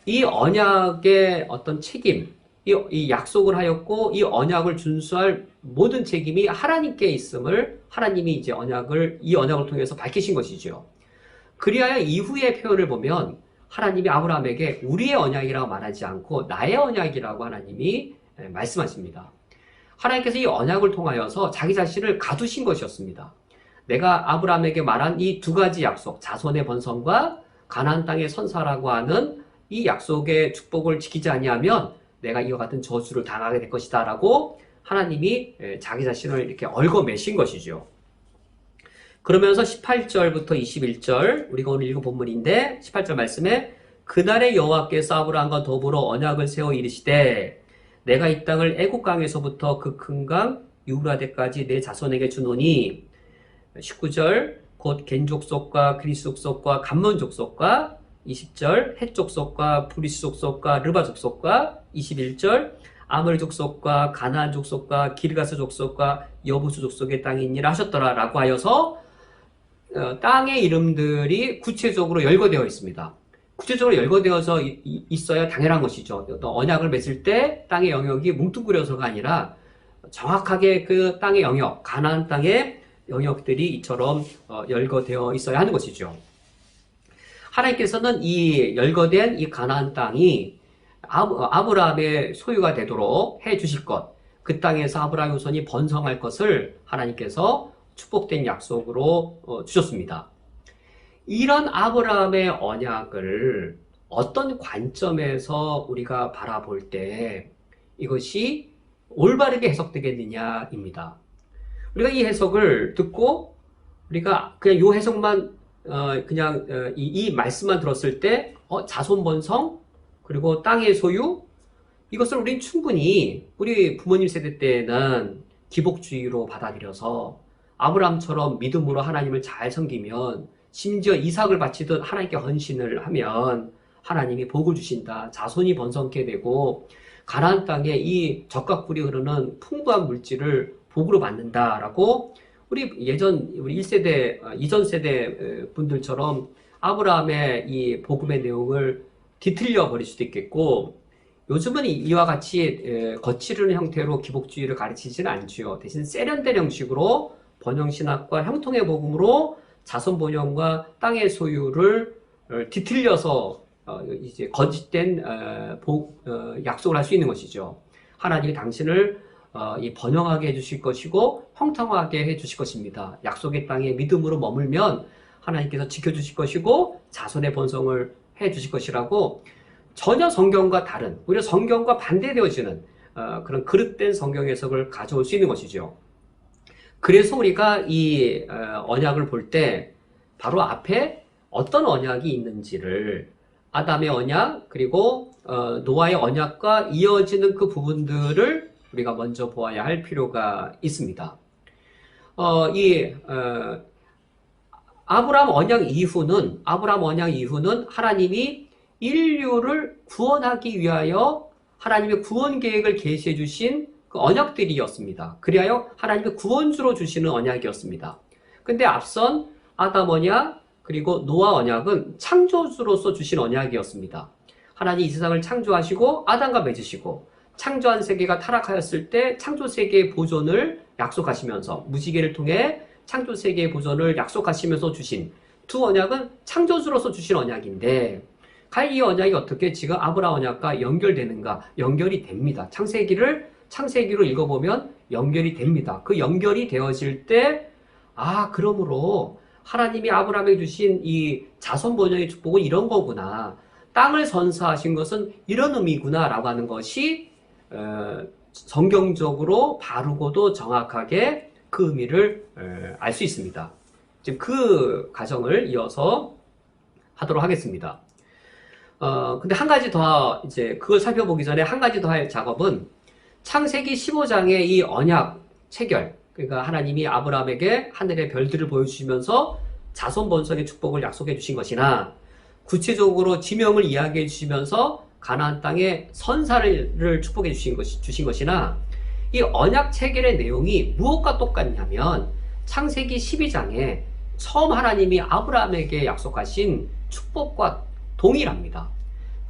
이 언약의 어떤 책임, 이 약속을 하였고 이 언약을 준수할 모든 책임이 하나님께 있음을 하나님이 이제 이 언약을 통해서 밝히신 것이죠. 그리하여 이후의 표현을 보면 하나님이 아브라함에게 우리의 언약이라고 말하지 않고 나의 언약이라고 하나님이 말씀하십니다. 하나님께서 이 언약을 통하여서 자기 자신을 가두신 것이었습니다. 내가 아브라함에게 말한 이 두 가지 약속, 자손의 번성과 가나안 땅의 선사라고 하는 이 약속의 축복을 지키지 아니하면 내가 이와 같은 저주를 당하게 될 것이다 라고 하나님이 자기 자신을 이렇게 얽어매신 것이죠. 그러면서 18절부터 21절 우리가 오늘 읽은 본문인데 18절 말씀에 그날의 여호와께서 아브라함과 더불어 언약을 세워 이르시되 내가 이 땅을 애굽 강에서부터 그 큰 강 유브라데까지 내 자손에게 주노니 19절 곧 겐 족속과 그리스 족속과 감몬 족속과 20절 헷 족속과 브리스 족속과 르바 족속과 21절 아모리 족속과 가나안 족속과 기르가스 족속과 여부수 족속의 땅이니라 하셨더라 라고 하여서 땅의 이름들이 구체적으로 열거되어 있습니다. 구체적으로 열거되어져 있어야 당연한 것이죠. 어떤 언약을 맺을 때 땅의 영역이 뭉뚱그려서가 아니라 정확하게 그 땅의 영역, 가나안 땅의 영역들이 이처럼 열거되어 있어야 하는 것이죠. 하나님께서는 이 열거된 이 가나안 땅이 아브라함의 소유가 되도록 해 주실 것, 그 땅에서 아브라함의 후손이 번성할 것을 하나님께서 축복된 약속으로 주셨습니다. 이런 아브라함의 언약을 어떤 관점에서 우리가 바라볼 때 이것이 올바르게 해석되겠느냐입니다. 우리가 이 해석을 듣고 우리가 그냥 이 해석만 이 말씀만 들었을 때 자손 번성 그리고 땅의 소유 이것을 우리는 충분히 우리 부모님 세대 때는 기복주의로 받아들여서 아브라함처럼 믿음으로 하나님을 잘 섬기면 심지어 이삭을 바치듯 하나님께 헌신을 하면 하나님이 복을 주신다. 자손이 번성케 되고 가나안 땅에 이 적과 꿀이 흐르는 풍부한 물질을 복으로 받는다라고 우리 1세대, 이전 세대 분들처럼 아브라함의 이 복음의 내용을 뒤틀려 버릴 수도 있겠고 요즘은 이와 같이 거칠은 형태로 기복주의를 가르치지는 않지요. 대신 세련된 형식으로 번영신학과 형통의 복음으로 자손 번영과 땅의 소유를 뒤틀려서 이제 거짓된 약속을 할 수 있는 것이죠. 하나님이 당신을 이 번영하게 해주실 것이고 형통하게 해주실 것입니다. 약속의 땅에 믿음으로 머물면 하나님께서 지켜주실 것이고 자손의 번성을 해주실 것이라고 전혀 성경과 다른 오히려 성경과 반대되어지는 그런 그릇된 성경 해석을 가져올 수 있는 것이죠. 그래서 우리가 이 언약을 볼 때 바로 앞에 어떤 언약이 있는지를 아담의 언약 그리고 노아의 언약과 이어지는 그 부분들을 우리가 먼저 보아야 할 필요가 있습니다. 아브라함 언약 이후는 하나님이 인류를 구원하기 위하여 하나님의 구원 계획을 계시해 주신 그 언약들이었습니다. 그리하여 하나님의 구원주로 주시는 언약이었습니다. 근데 앞선 아담 언약 그리고 노아 언약은 창조주로서 주신 언약이었습니다. 하나님 이 세상을 창조하시고 아담과 맺으시고 창조한 세계가 타락하였을 때 창조 세계의 보존을 약속하시면서 무지개를 통해 창조 세계의 보존을 약속하시면서 주신 두 언약은 창조주로서 주신 언약인데 과연 이 언약이 어떻게 지금 아브라함 언약과 연결되는가? 연결이 됩니다. 창세기로 읽어보면 연결이 됩니다. 그 연결이 되어질 때 그러므로 하나님이 아브라함에게 주신 이 자손 번영의 축복은 이런 거구나. 땅을 선사하신 것은 이런 의미구나 라고 하는 것이 성경적으로 바르고도 정확하게 그 의미를 알 수 있습니다. 지금 그 과정을 이어서 하도록 하겠습니다. 근데 한 가지 더 이제 그걸 살펴보기 전에 한 가지 더 할 작업은 창세기 15장의 이 언약 체결, 그러니까 하나님이 아브라함에게 하늘의 별들을 보여주시면서 자손 번성의 축복을 약속해 주신 것이나 구체적으로 지명을 이야기해 주시면서 가나안 땅에 선사를 축복해 주신 것이나 이 언약 체결의 내용이 무엇과 똑같냐면 창세기 12장에 처음 하나님이 아브라함에게 약속하신 축복과 동일합니다.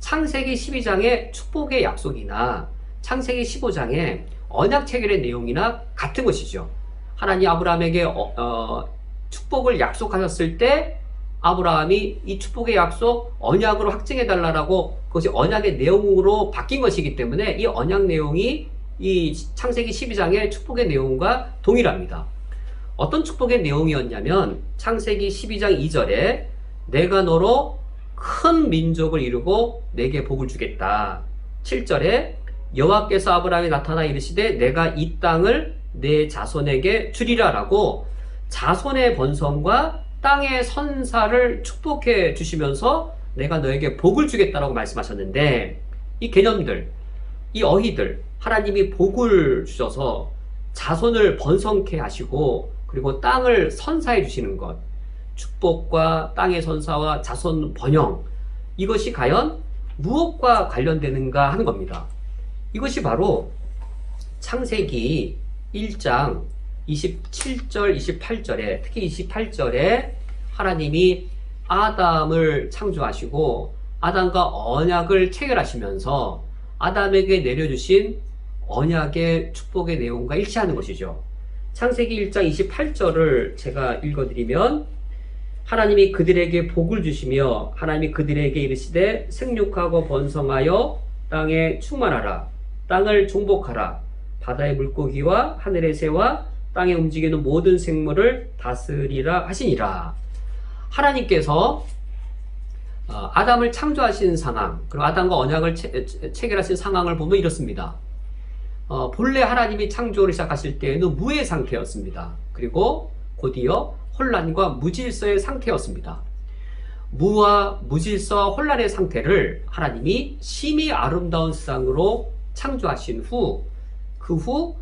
창세기 12장의 축복의 약속이나 창세기 15장의 언약 체결의 내용이나 같은 것이죠. 하나님 아브라함에게 축복을 약속하셨을 때 아브라함이 이 축복의 약속 언약으로 확증해달라고 그것이 언약의 내용으로 바뀐 것이기 때문에 이 언약 내용이 이 창세기 12장의 축복의 내용과 동일합니다. 어떤 축복의 내용이었냐면 창세기 12장 2절에 내가 너로 큰 민족을 이루고 내게 복을 주겠다. 7절에 여호와께서 아브라함에 나타나 이르시되 내가 이 땅을 내 자손에게 주리라 라고 자손의 번성과 땅의 선사를 축복해 주시면서 내가 너에게 복을 주겠다라고 말씀하셨는데 이 개념들, 이 어휘들 하나님이 복을 주셔서 자손을 번성케 하시고 그리고 땅을 선사해 주시는 것 축복과 땅의 선사와 자손 번영 이것이 과연 무엇과 관련되는가 하는 겁니다. 이것이 바로 창세기 1장 27절, 28절에 특히 28절에 하나님이 아담을 창조하시고 아담과 언약을 체결하시면서 아담에게 내려주신 언약의 축복의 내용과 일치하는 것이죠. 창세기 1장 28절을 제가 읽어드리면 하나님이 그들에게 복을 주시며 하나님이 그들에게 이르시되 생육하고 번성하여 땅에 충만하라. 땅을 정복하라. 바다의 물고기와 하늘의 새와 땅에 움직이는 모든 생물을 다스리라 하시니라. 하나님께서 아담을 창조하신 상황, 그리고 아담과 언약을 체결하신 상황을 보면 이렇습니다. 본래 하나님이 창조를 시작하실 때에는 무의 상태였습니다. 그리고 곧이어 혼란과 무질서의 상태였습니다. 무와 무질서 혼란의 상태를 하나님이 심히 아름다운 세상으로 창조하신 후, 그 후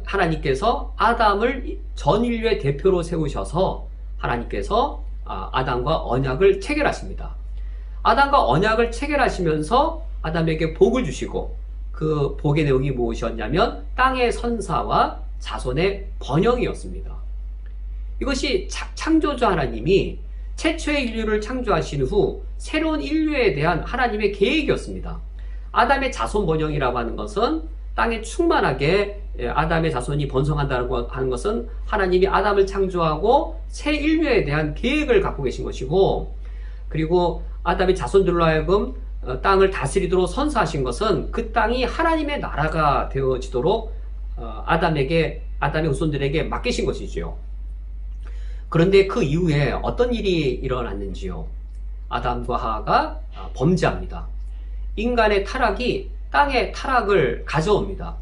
하나님께서 아담을 전 인류의 대표로 세우셔서 하나님께서 아담과 언약을 체결하십니다. 아담과 언약을 체결하시면서 아담에게 복을 주시고 그 복의 내용이 무엇이었냐면 땅의 선사와 자손의 번영이었습니다. 이것이 창조주 하나님이 최초의 인류를 창조하신 후 새로운 인류에 대한 하나님의 계획이었습니다. 아담의 자손 번영이라고 하는 것은 땅에 충만하게 아담의 자손이 번성한다고 하는 것은 하나님이 아담을 창조하고 새 인류에 대한 계획을 갖고 계신 것이고, 그리고 아담의 자손들로 하여금 땅을 다스리도록 선사하신 것은 그 땅이 하나님의 나라가 되어지도록 아담의 후손들에게 맡기신 것이지요. 그런데 그 이후에 어떤 일이 일어났는지요? 아담과 하와가 범죄합니다. 인간의 타락이 땅의 타락을 가져옵니다.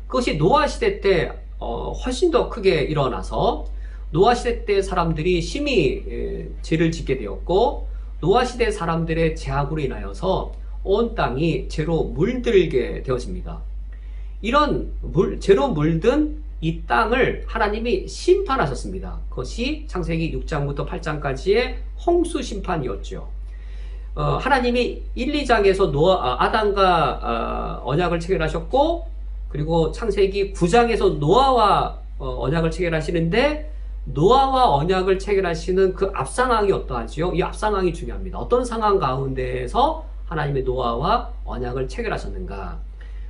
그것이 노아 시대 때 훨씬 더 크게 일어나서 노아 시대 때 사람들이 심히 죄를 짓게 되었고, 노아 시대 사람들의 죄악으로 인하여서 온 땅이 죄로 물들게 되어집니다. 이런 죄로 물든 이 땅을 하나님이 심판하셨습니다. 그것이 창세기 6장부터 8장까지의 홍수 심판이었죠. 하나님이 1, 2장에서 아담과 언약을 체결하셨고, 그리고 창세기 9장에서 노아와 언약을 체결하시는데, 노아와 언약을 체결하시는 그 앞상황이 어떠하지요? 이 앞상황이 중요합니다. 어떤 상황 가운데에서 하나님의 노아와 언약을 체결하셨는가?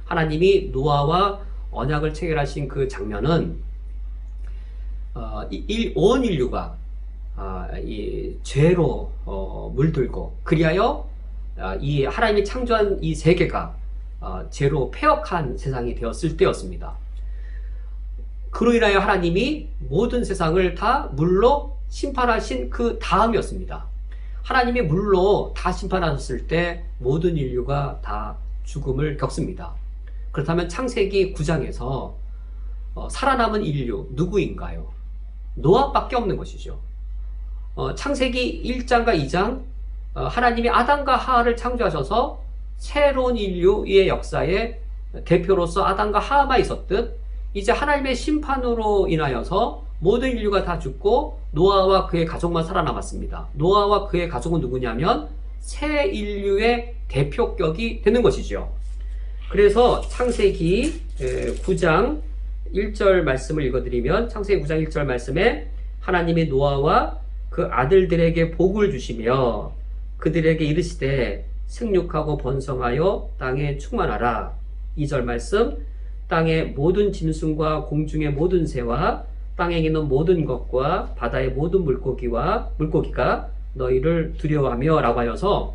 하나님이 노아와 언약을 체결하신 그 장면은 온 인류가 이 죄로 물들고, 그리하여 이 하나님이 창조한 이 세계가 죄로 패역한 세상이 되었을 때였습니다. 그로 인하여 하나님이 모든 세상을 다 물로 심판하신 그 다음이었습니다. 하나님이 물로 다 심판하셨을 때 모든 인류가 다 죽음을 겪습니다. 그렇다면 창세기 9장에서 살아남은 인류 누구인가요? 노아밖에 없는 것이죠. 창세기 1장과 2장 하나님이 아담과 하와를 창조하셔서 새로운 인류의 역사에 대표로서 아담과 하와만 있었듯, 이제 하나님의 심판으로 인하여서 모든 인류가 다 죽고 노아와 그의 가족만 살아남았습니다. 노아와 그의 가족은 누구냐면 새 인류의 대표격이 되는 것이죠. 그래서 창세기 9장 1절 말씀을 읽어드리면, 창세기 9장 1절 말씀에 하나님이 노아와 그 아들들에게 복을 주시며 그들에게 이르시되 생육하고 번성하여 땅에 충만하라. 2절 말씀, 땅의 모든 짐승과 공중의 모든 새와 땅에 있는 모든 것과 바다의 모든 물고기가 너희를 두려워하며 라고 하여서,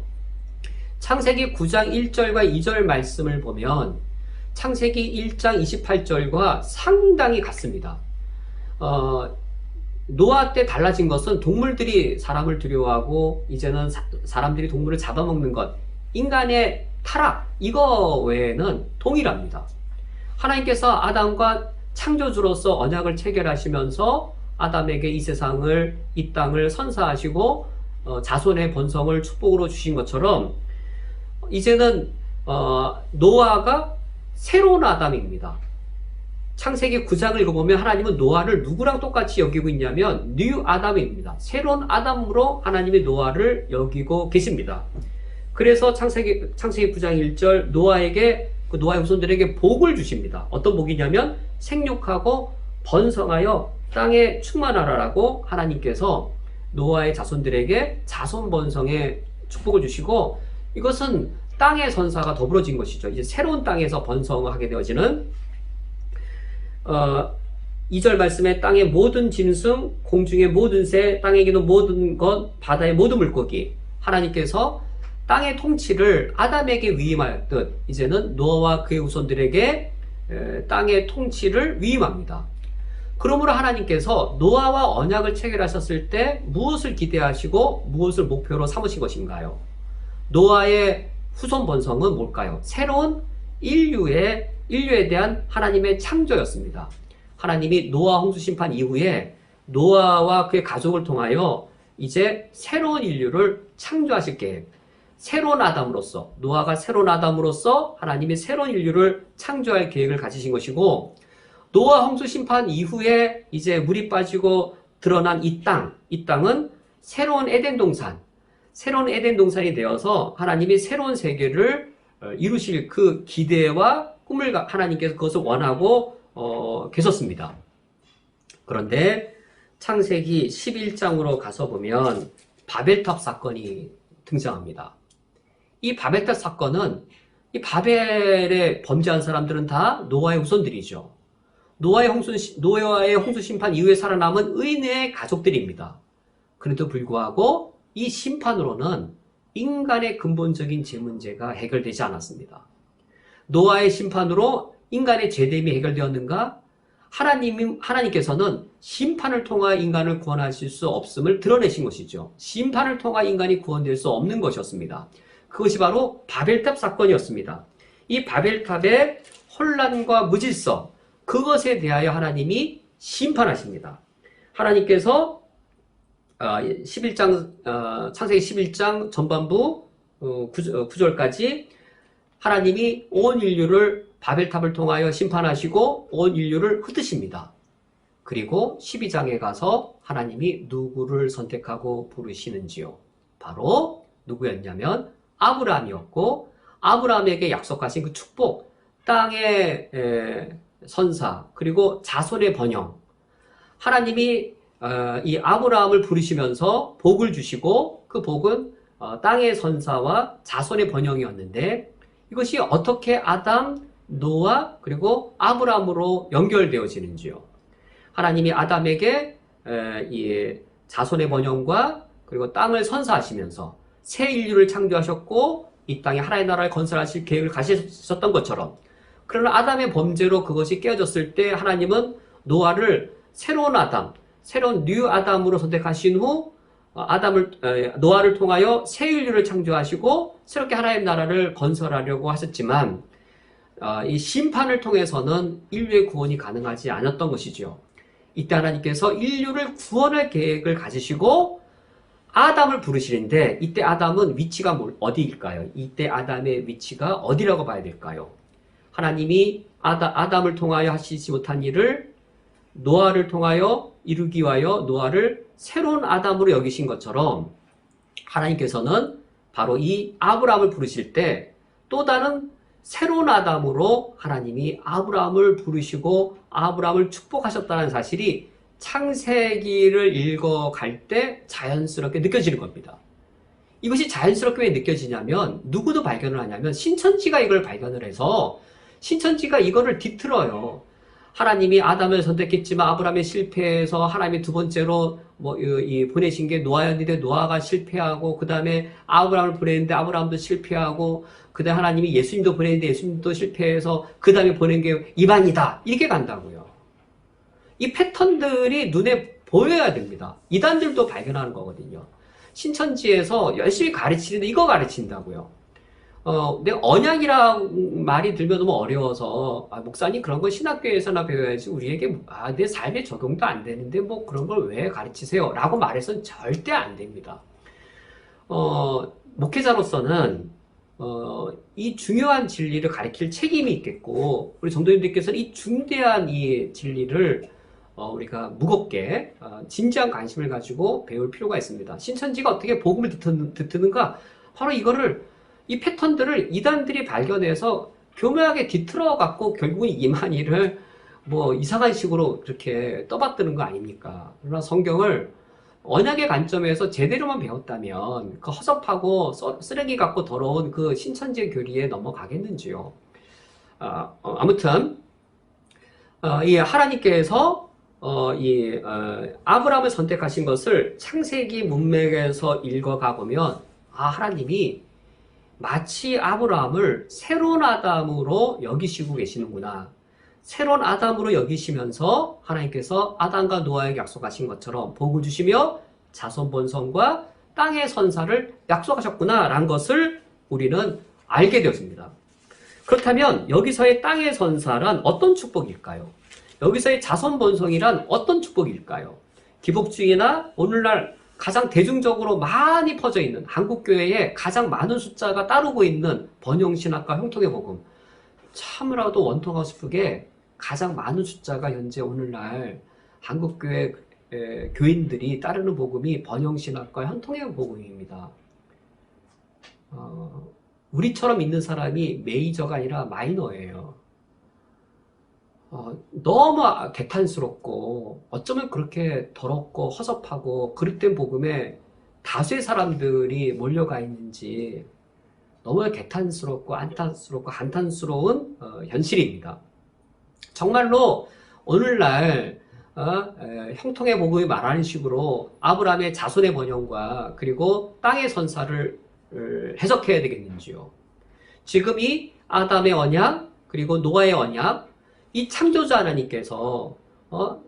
창세기 9장 1절과 2절 말씀을 보면 창세기 1장 28절과 상당히 같습니다. 노아 때 달라진 것은 동물들이 사람을 두려워하고 이제는 사람들이 동물을 잡아먹는 것, 인간의 타락, 이거 외에는 동일합니다. 하나님께서 아담과 창조주로서 언약을 체결하시면서 아담에게 이 세상을, 이 땅을 선사하시고 자손의 번성을 축복으로 주신 것처럼, 이제는 노아가 새로운 아담입니다. 창세기 9장을 읽어보면 하나님은 노아를 누구랑 똑같이 여기고 있냐면 뉴 아담입니다. 새로운 아담으로 하나님이 노아를 여기고 계십니다. 그래서 창세기 9장 1절 노아에게, 그 노아의 후손들에게 복을 주십니다. 어떤 복이냐면 생육하고 번성하여 땅에 충만하라라고 하나님께서 노아의 자손들에게 자손 번성의 축복을 주시고 이것은 땅의 선사가 더불어진 것이죠. 이제 새로운 땅에서 번성하게 되어지는 2절 말씀에 땅의 모든 짐승, 공중의 모든 새, 땅에 기는 모든 것, 바다의 모든 물고기 하나님께서 땅의 통치를 아담에게 위임하였듯 이제는 노아와 그의 후손들에게 땅의 통치를 위임합니다. 그러므로 하나님께서 노아와 언약을 체결하셨을 때 무엇을 기대하시고 무엇을 목표로 삼으신 것인가요? 노아의 후손 번성은 뭘까요? 새로운 인류에 대한 하나님의 창조였습니다. 하나님이 노아 홍수 심판 이후에 노아와 그의 가족을 통하여 이제 새로운 인류를 창조하실 계획, 새로운 아담으로서, 노아가 새로운 아담으로서 하나님이 새로운 인류를 창조할 계획을 가지신 것이고, 노아 홍수 심판 이후에 이제 물이 빠지고 드러난 이 땅은 새로운 에덴 동산이 되어서 하나님이 새로운 세계를 이루실 그 기대와 꿈을 하나님께서 그것을 원하고 계셨습니다. 그런데 창세기 11장으로 가서 보면 바벨탑 사건이 등장합니다. 이 바벨탑 사건은 이 바벨에 범죄한 사람들은 다 노아의 후손들이죠. 노아의 홍수 심판 이후에 살아남은 의인의 가족들입니다. 그래도 불구하고 이 심판으로는 인간의 근본적인 죄 문제가 해결되지 않았습니다. 노아의 심판으로 인간의 죄됨이 해결되었는가? 하나님께서는 심판을 통하여 인간을 구원하실 수 없음을 드러내신 것이죠. 심판을 통하여 인간이 구원될 수 없는 것이었습니다. 그것이 바로 바벨탑 사건이었습니다. 이 바벨탑의 혼란과 무질서, 그것에 대하여 하나님이 심판하십니다. 하나님께서 창세기 11장 전반부 9절까지 하나님이 온 인류를 바벨탑을 통하여 심판하시고 온 인류를 흩으십니다. 그리고 12장에 가서 하나님이 누구를 선택하고 부르시는지요. 바로 누구였냐면 아브라함이었고, 아브라함에게 약속하신 그 축복, 땅의 선사, 그리고 자손의 번영. 하나님이 이 아브라함을 부르시면서 복을 주시고 그 복은 땅의 선사와 자손의 번영이었는데, 이것이 어떻게 아담, 노아, 그리고 아브라함으로 연결되어지는지요. 하나님이 아담에게 이 자손의 번영과 그리고 땅을 선사하시면서 새 인류를 창조하셨고 이 땅에 하나의 나라를 건설하실 계획을 가지셨던 것처럼, 그러나 아담의 범죄로 그것이 깨어졌을 때 하나님은 노아를 새로운 아담, 새로운 뉴 아담으로 선택하신 후 노아를 통하여 새 인류를 창조하시고 새롭게 하나의 나라를 건설하려고 하셨지만, 이 심판을 통해서는 인류의 구원이 가능하지 않았던 것이죠. 이때 하나님께서 인류를 구원할 계획을 가지시고 아담을 부르시는데, 이때 아담은 위치가 어디일까요? 이때 아담의 위치가 어디라고 봐야 될까요? 하나님이 아담을 통하여 하시지 못한 일을 노아를 통하여 이루기 위하여 노아를 새로운 아담으로 여기신 것처럼, 하나님께서는 바로 이 아브라함을 부르실 때 또 다른 새로운 아담으로 하나님이 아브라함을 부르시고 아브라함을 축복하셨다는 사실이 창세기를 읽어갈 때 자연스럽게 느껴지는 겁니다. 이것이 자연스럽게 왜 느껴지냐면, 누구도 발견을 하냐면 신천지가 이걸 발견을 해서 신천지가 이거를 뒤틀어요. 하나님이 아담을 선택했지만 아브라함이 실패해서 하나님이 두 번째로 보내신 게 노아였는데 노아가 실패하고, 그 다음에 아브라함을 보냈는데 아브라함도 실패하고, 그 다음에 하나님이 예수님도 보냈는데 예수님도 실패해서 그 다음에 보낸 게 이방이다, 이렇게 간다고요. 이 패턴들이 눈에 보여야 됩니다. 이단들도 발견하는 거거든요. 신천지에서 열심히 가르치는데 이거 가르친다고요. 근데 언약이라는 말이 들면 너무 어려워서, 목사님 그런 거 신학교에서나 배워야지 우리에게 내 삶에 적용도 안 되는데 뭐 그런 걸 왜 가르치세요? 라고 말해서는 절대 안 됩니다. 목회자로서는 이 중요한 진리를 가르칠 책임이 있겠고, 우리 성도님들께서는 이 중대한 이 진리를 우리가 무겁게 진지한 관심을 가지고 배울 필요가 있습니다. 신천지가 어떻게 복음을 듣는가? 바로 이 패턴들을 이단들이 발견해서 교묘하게 뒤틀어 갖고 결국은 이만희를 뭐 이상한 식으로 그렇게 떠받드는 거 아닙니까? 그러나 성경을 언약의 관점에서 제대로만 배웠다면 그 허접하고 쓰레기 같고 더러운 그 신천지 교리에 넘어가겠는지요. 아무튼 이 하나님께서 아브라함을 선택하신 것을 창세기 문맥에서 읽어가 보면 하나님이 마치 아브라함을 새로운 아담으로 여기시고 계시는구나. 새로운 아담으로 여기시면서 하나님께서 아담과 노아에게 약속하신 것처럼 복을 주시며 자손 번성과 땅의 선사를 약속하셨구나 라는 것을 우리는 알게 되었습니다. 그렇다면 여기서의 땅의 선사란 어떤 축복일까요? 여기서의 자손 번성이란 어떤 축복일까요? 기복주의나 오늘날 가장 대중적으로 많이 퍼져 있는 한국교회에 가장 많은 숫자가 따르고 있는 번영신학과 형통의 복음, 참으로도 원통하고 싶게 가장 많은 숫자가 현재 오늘날 한국교회 교인들이 따르는 복음이 번영신학과 형통의 복음입니다. 우리처럼 믿는 사람이 메이저가 아니라 마이너예요. 너무 개탄스럽고 어쩌면 그렇게 더럽고 허접하고 그릇된 복음에 다수의 사람들이 몰려가 있는지 너무 개탄스럽고 안타스럽고 한탄스러운 현실입니다. 정말로 오늘날 형통의 복음이 말하는 식으로 아브라함의 자손의 번영과 그리고 땅의 선사를 해석해야 되겠는지요. 지금 이 아담의 언약 그리고 노아의 언약, 이 창조자 하나님께서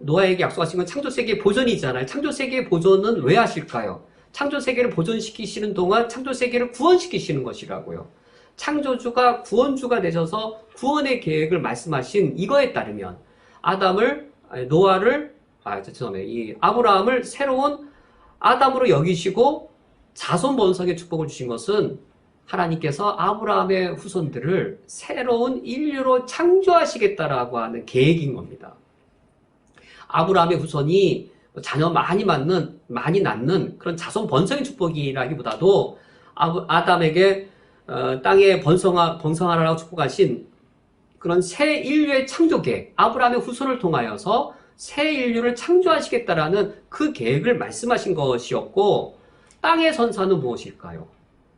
노아에게 약속하신 건 창조세계의 보존이잖아요. 창조세계의 보존은 왜 하실까요? 창조세계를 보존시키시는 동안 창조세계를 구원시키시는 것이라고요. 창조주가 구원주가 되셔서 구원의 계획을 말씀하신 이거에 따르면 이 아브라함을 새로운 아담으로 여기시고 자손 번성의 축복을 주신 것은 하나님께서 아브라함의 후손들을 새로운 인류로 창조하시겠다라고 하는 계획인 겁니다. 아브라함의 후손이 자녀 많이 낳는 그런 자손 번성의 축복이라기보다도 아담에게 땅에 번성하라고 축복하신 그런 새 인류의 창조 계획, 아브라함의 후손을 통하여서 새 인류를 창조하시겠다라는 그 계획을 말씀하신 것이었고, 땅의 선사는 무엇일까요?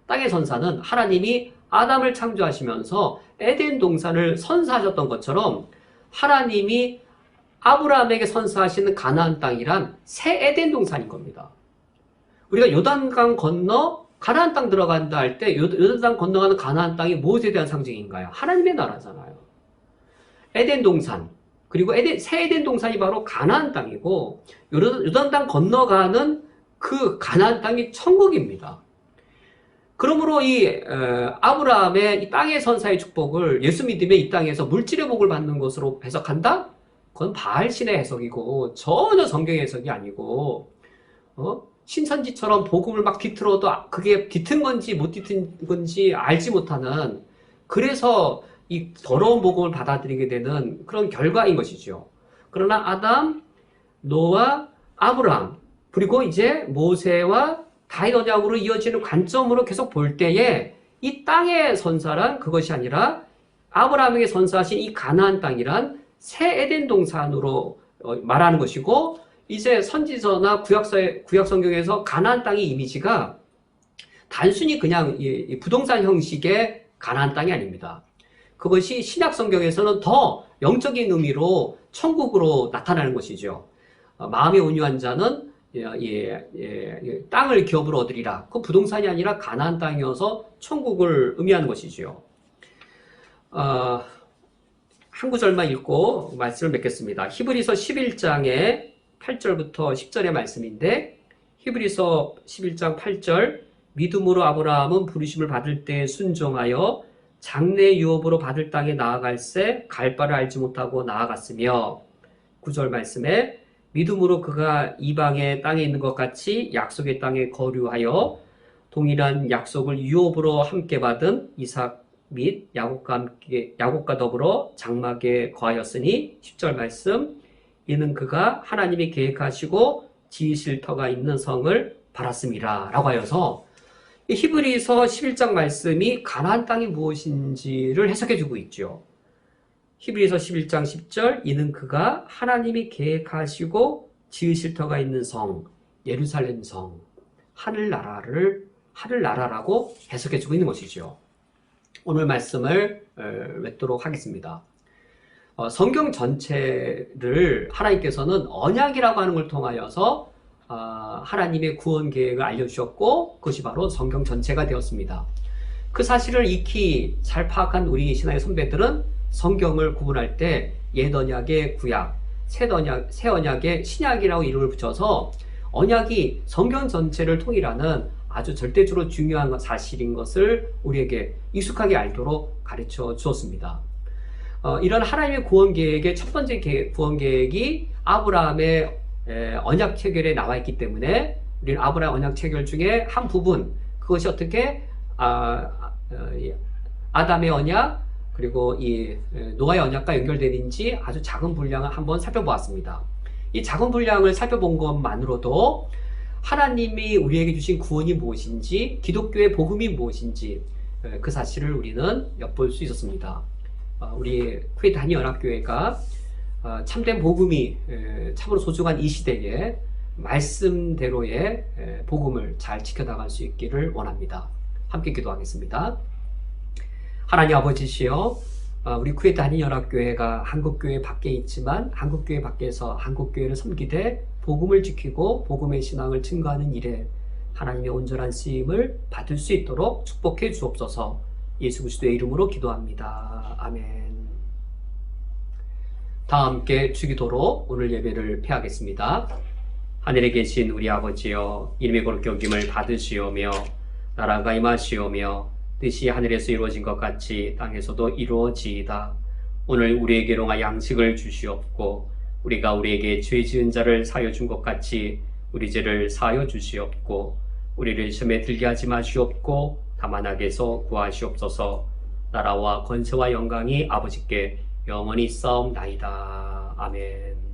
땅의 선사는 하나님이 아담을 창조하시면서 에덴 동산을 선사하셨던 것처럼 하나님이 아브라함에게 선사하시는 가나안 땅이란 새 에덴 동산인 겁니다. 우리가 요단강 건너 가나안 땅 들어간다 할 때 요단강 건너가는 가나안 땅이 무엇에 대한 상징인가요? 하나님의 나라잖아요. 에덴 동산, 그리고 새 에덴 동산이 바로 가나안 땅이고 요단강 건너가는 그 가나안 땅이 천국입니다. 그러므로 이 아브라함의 이 땅의 선사의 축복을 예수 믿음에 이 땅에서 물질의 복을 받는 것으로 해석한다? 그건 바알신의 해석이고 전혀 성경의 해석이 아니고 신천지처럼 복음을 막 뒤틀어도 그게 뒤튼 건지 못 뒤튼 건지 알지 못하는, 그래서 이 더러운 복음을 받아들이게 되는 그런 결과인 것이죠. 그러나 아담, 노아, 아브라함, 그리고 이제 모세와 다윗 언약으로 이어지는 관점으로 계속 볼 때에 이 땅의 선사란 그것이 아니라 아브라함에게 선사하신 이 가나안 땅이란 새 에덴 동산으로 말하는 것이고, 이제 선지서나 구약 성경에서 가나안 땅의 이미지가 단순히 그냥 이 부동산 형식의 가나안 땅이 아닙니다. 그것이 신약 성경에서는 더 영적인 의미로 천국으로 나타나는 것이죠. 마음의 온유한 자는 땅을 기업으로 얻으리라. 그 부동산이 아니라 가나안 땅이어서 천국을 의미하는 것이죠. 한 구절만 읽고 말씀을 맺겠습니다. 히브리서 11장의 8절부터 10절의 말씀인데, 히브리서 11장 8절, 믿음으로 아브라함은 부르심을 받을 때 순종하여 장래 유업으로 받을 땅에 나아갈새 갈 바를 알지 못하고 나아갔으며, 9절 말씀에 믿음으로 그가 이방의 땅에 있는 것 같이 약속의 땅에 거류하여 동일한 약속을 유업으로 함께 받은 이삭 및 야곱과 더불어 장막에 거하였으니, 10절 말씀, 이는 그가 하나님이 계획하시고 지으실 터가 있는 성을 바랐음이라 라고 하여서 이 히브리서 11장 말씀이 가나안 땅이 무엇인지를 해석해 주고 있죠. 히브리서 11장 10절, 이는 그가 하나님이 계획하시고 지으실 터가 있는 성, 예루살렘 성, 하늘나라라고 해석해주고 있는 것이죠. 오늘 말씀을 맺도록 하겠습니다. 성경 전체를 하나님께서는 언약이라고 하는 걸 통하여서 하나님의 구원 계획을 알려주셨고 그것이 바로 성경 전체가 되었습니다. 그 사실을 익히 잘 파악한 우리 신앙의 선배들은 성경을 구분할 때 옛 언약의 구약, 새 언약의 신약이라고 이름을 붙여서 언약이 성경 전체를 통일하는 아주 절대적으로 중요한 사실인 것을 우리에게 익숙하게 알도록 가르쳐 주었습니다. 이런 하나님의 구원 계획의 첫 번째 구원 계획이 아브라함의 언약 체결에 나와 있기 때문에 우리는 아브라함 언약 체결 중에 한 부분, 그것이 어떻게 아담의 언약 그리고 이 노아의 언약과 연결되는지 아주 작은 분량을 한번 살펴보았습니다. 이 작은 분량을 살펴본 것만으로도 하나님이 우리에게 주신 구원이 무엇인지, 기독교의 복음이 무엇인지 그 사실을 우리는 엿볼 수 있었습니다. 우리 쿠웨이트 한인연합교회가 참된 복음이 참으로 소중한 이 시대에 말씀대로의 복음을 잘 지켜나갈 수 있기를 원합니다. 함께 기도하겠습니다. 하나님 아버지시여, 우리 쿠웨이트 한인연합교회가 한국교회 밖에 있지만 한국교회 밖에서 한국교회를 섬기되 복음을 지키고 복음의 신앙을 증거하는 일에 하나님의 온전한 쓰임을 받을 수 있도록 축복해 주옵소서. 예수 그리스도의 이름으로 기도합니다. 아멘. 다 함께 주기도로 오늘 예배를 폐하겠습니다. 하늘에 계신 우리 아버지여, 이름의 거룩히 여김을 받으시오며 나라가 임하시오며 뜻이 하늘에서 이루어진 것 같이 땅에서도 이루어지이다. 오늘 우리에게로 양식을 주시옵고 우리가 우리에게 죄 지은 자를 사하여 준 것 같이 우리 죄를 사하여 주시옵고 우리를 시험에 들게 하지 마시옵고 다만 악에서 구하시옵소서. 나라와 권세와 영광이 아버지께 영원히 싸움나이다. 아멘.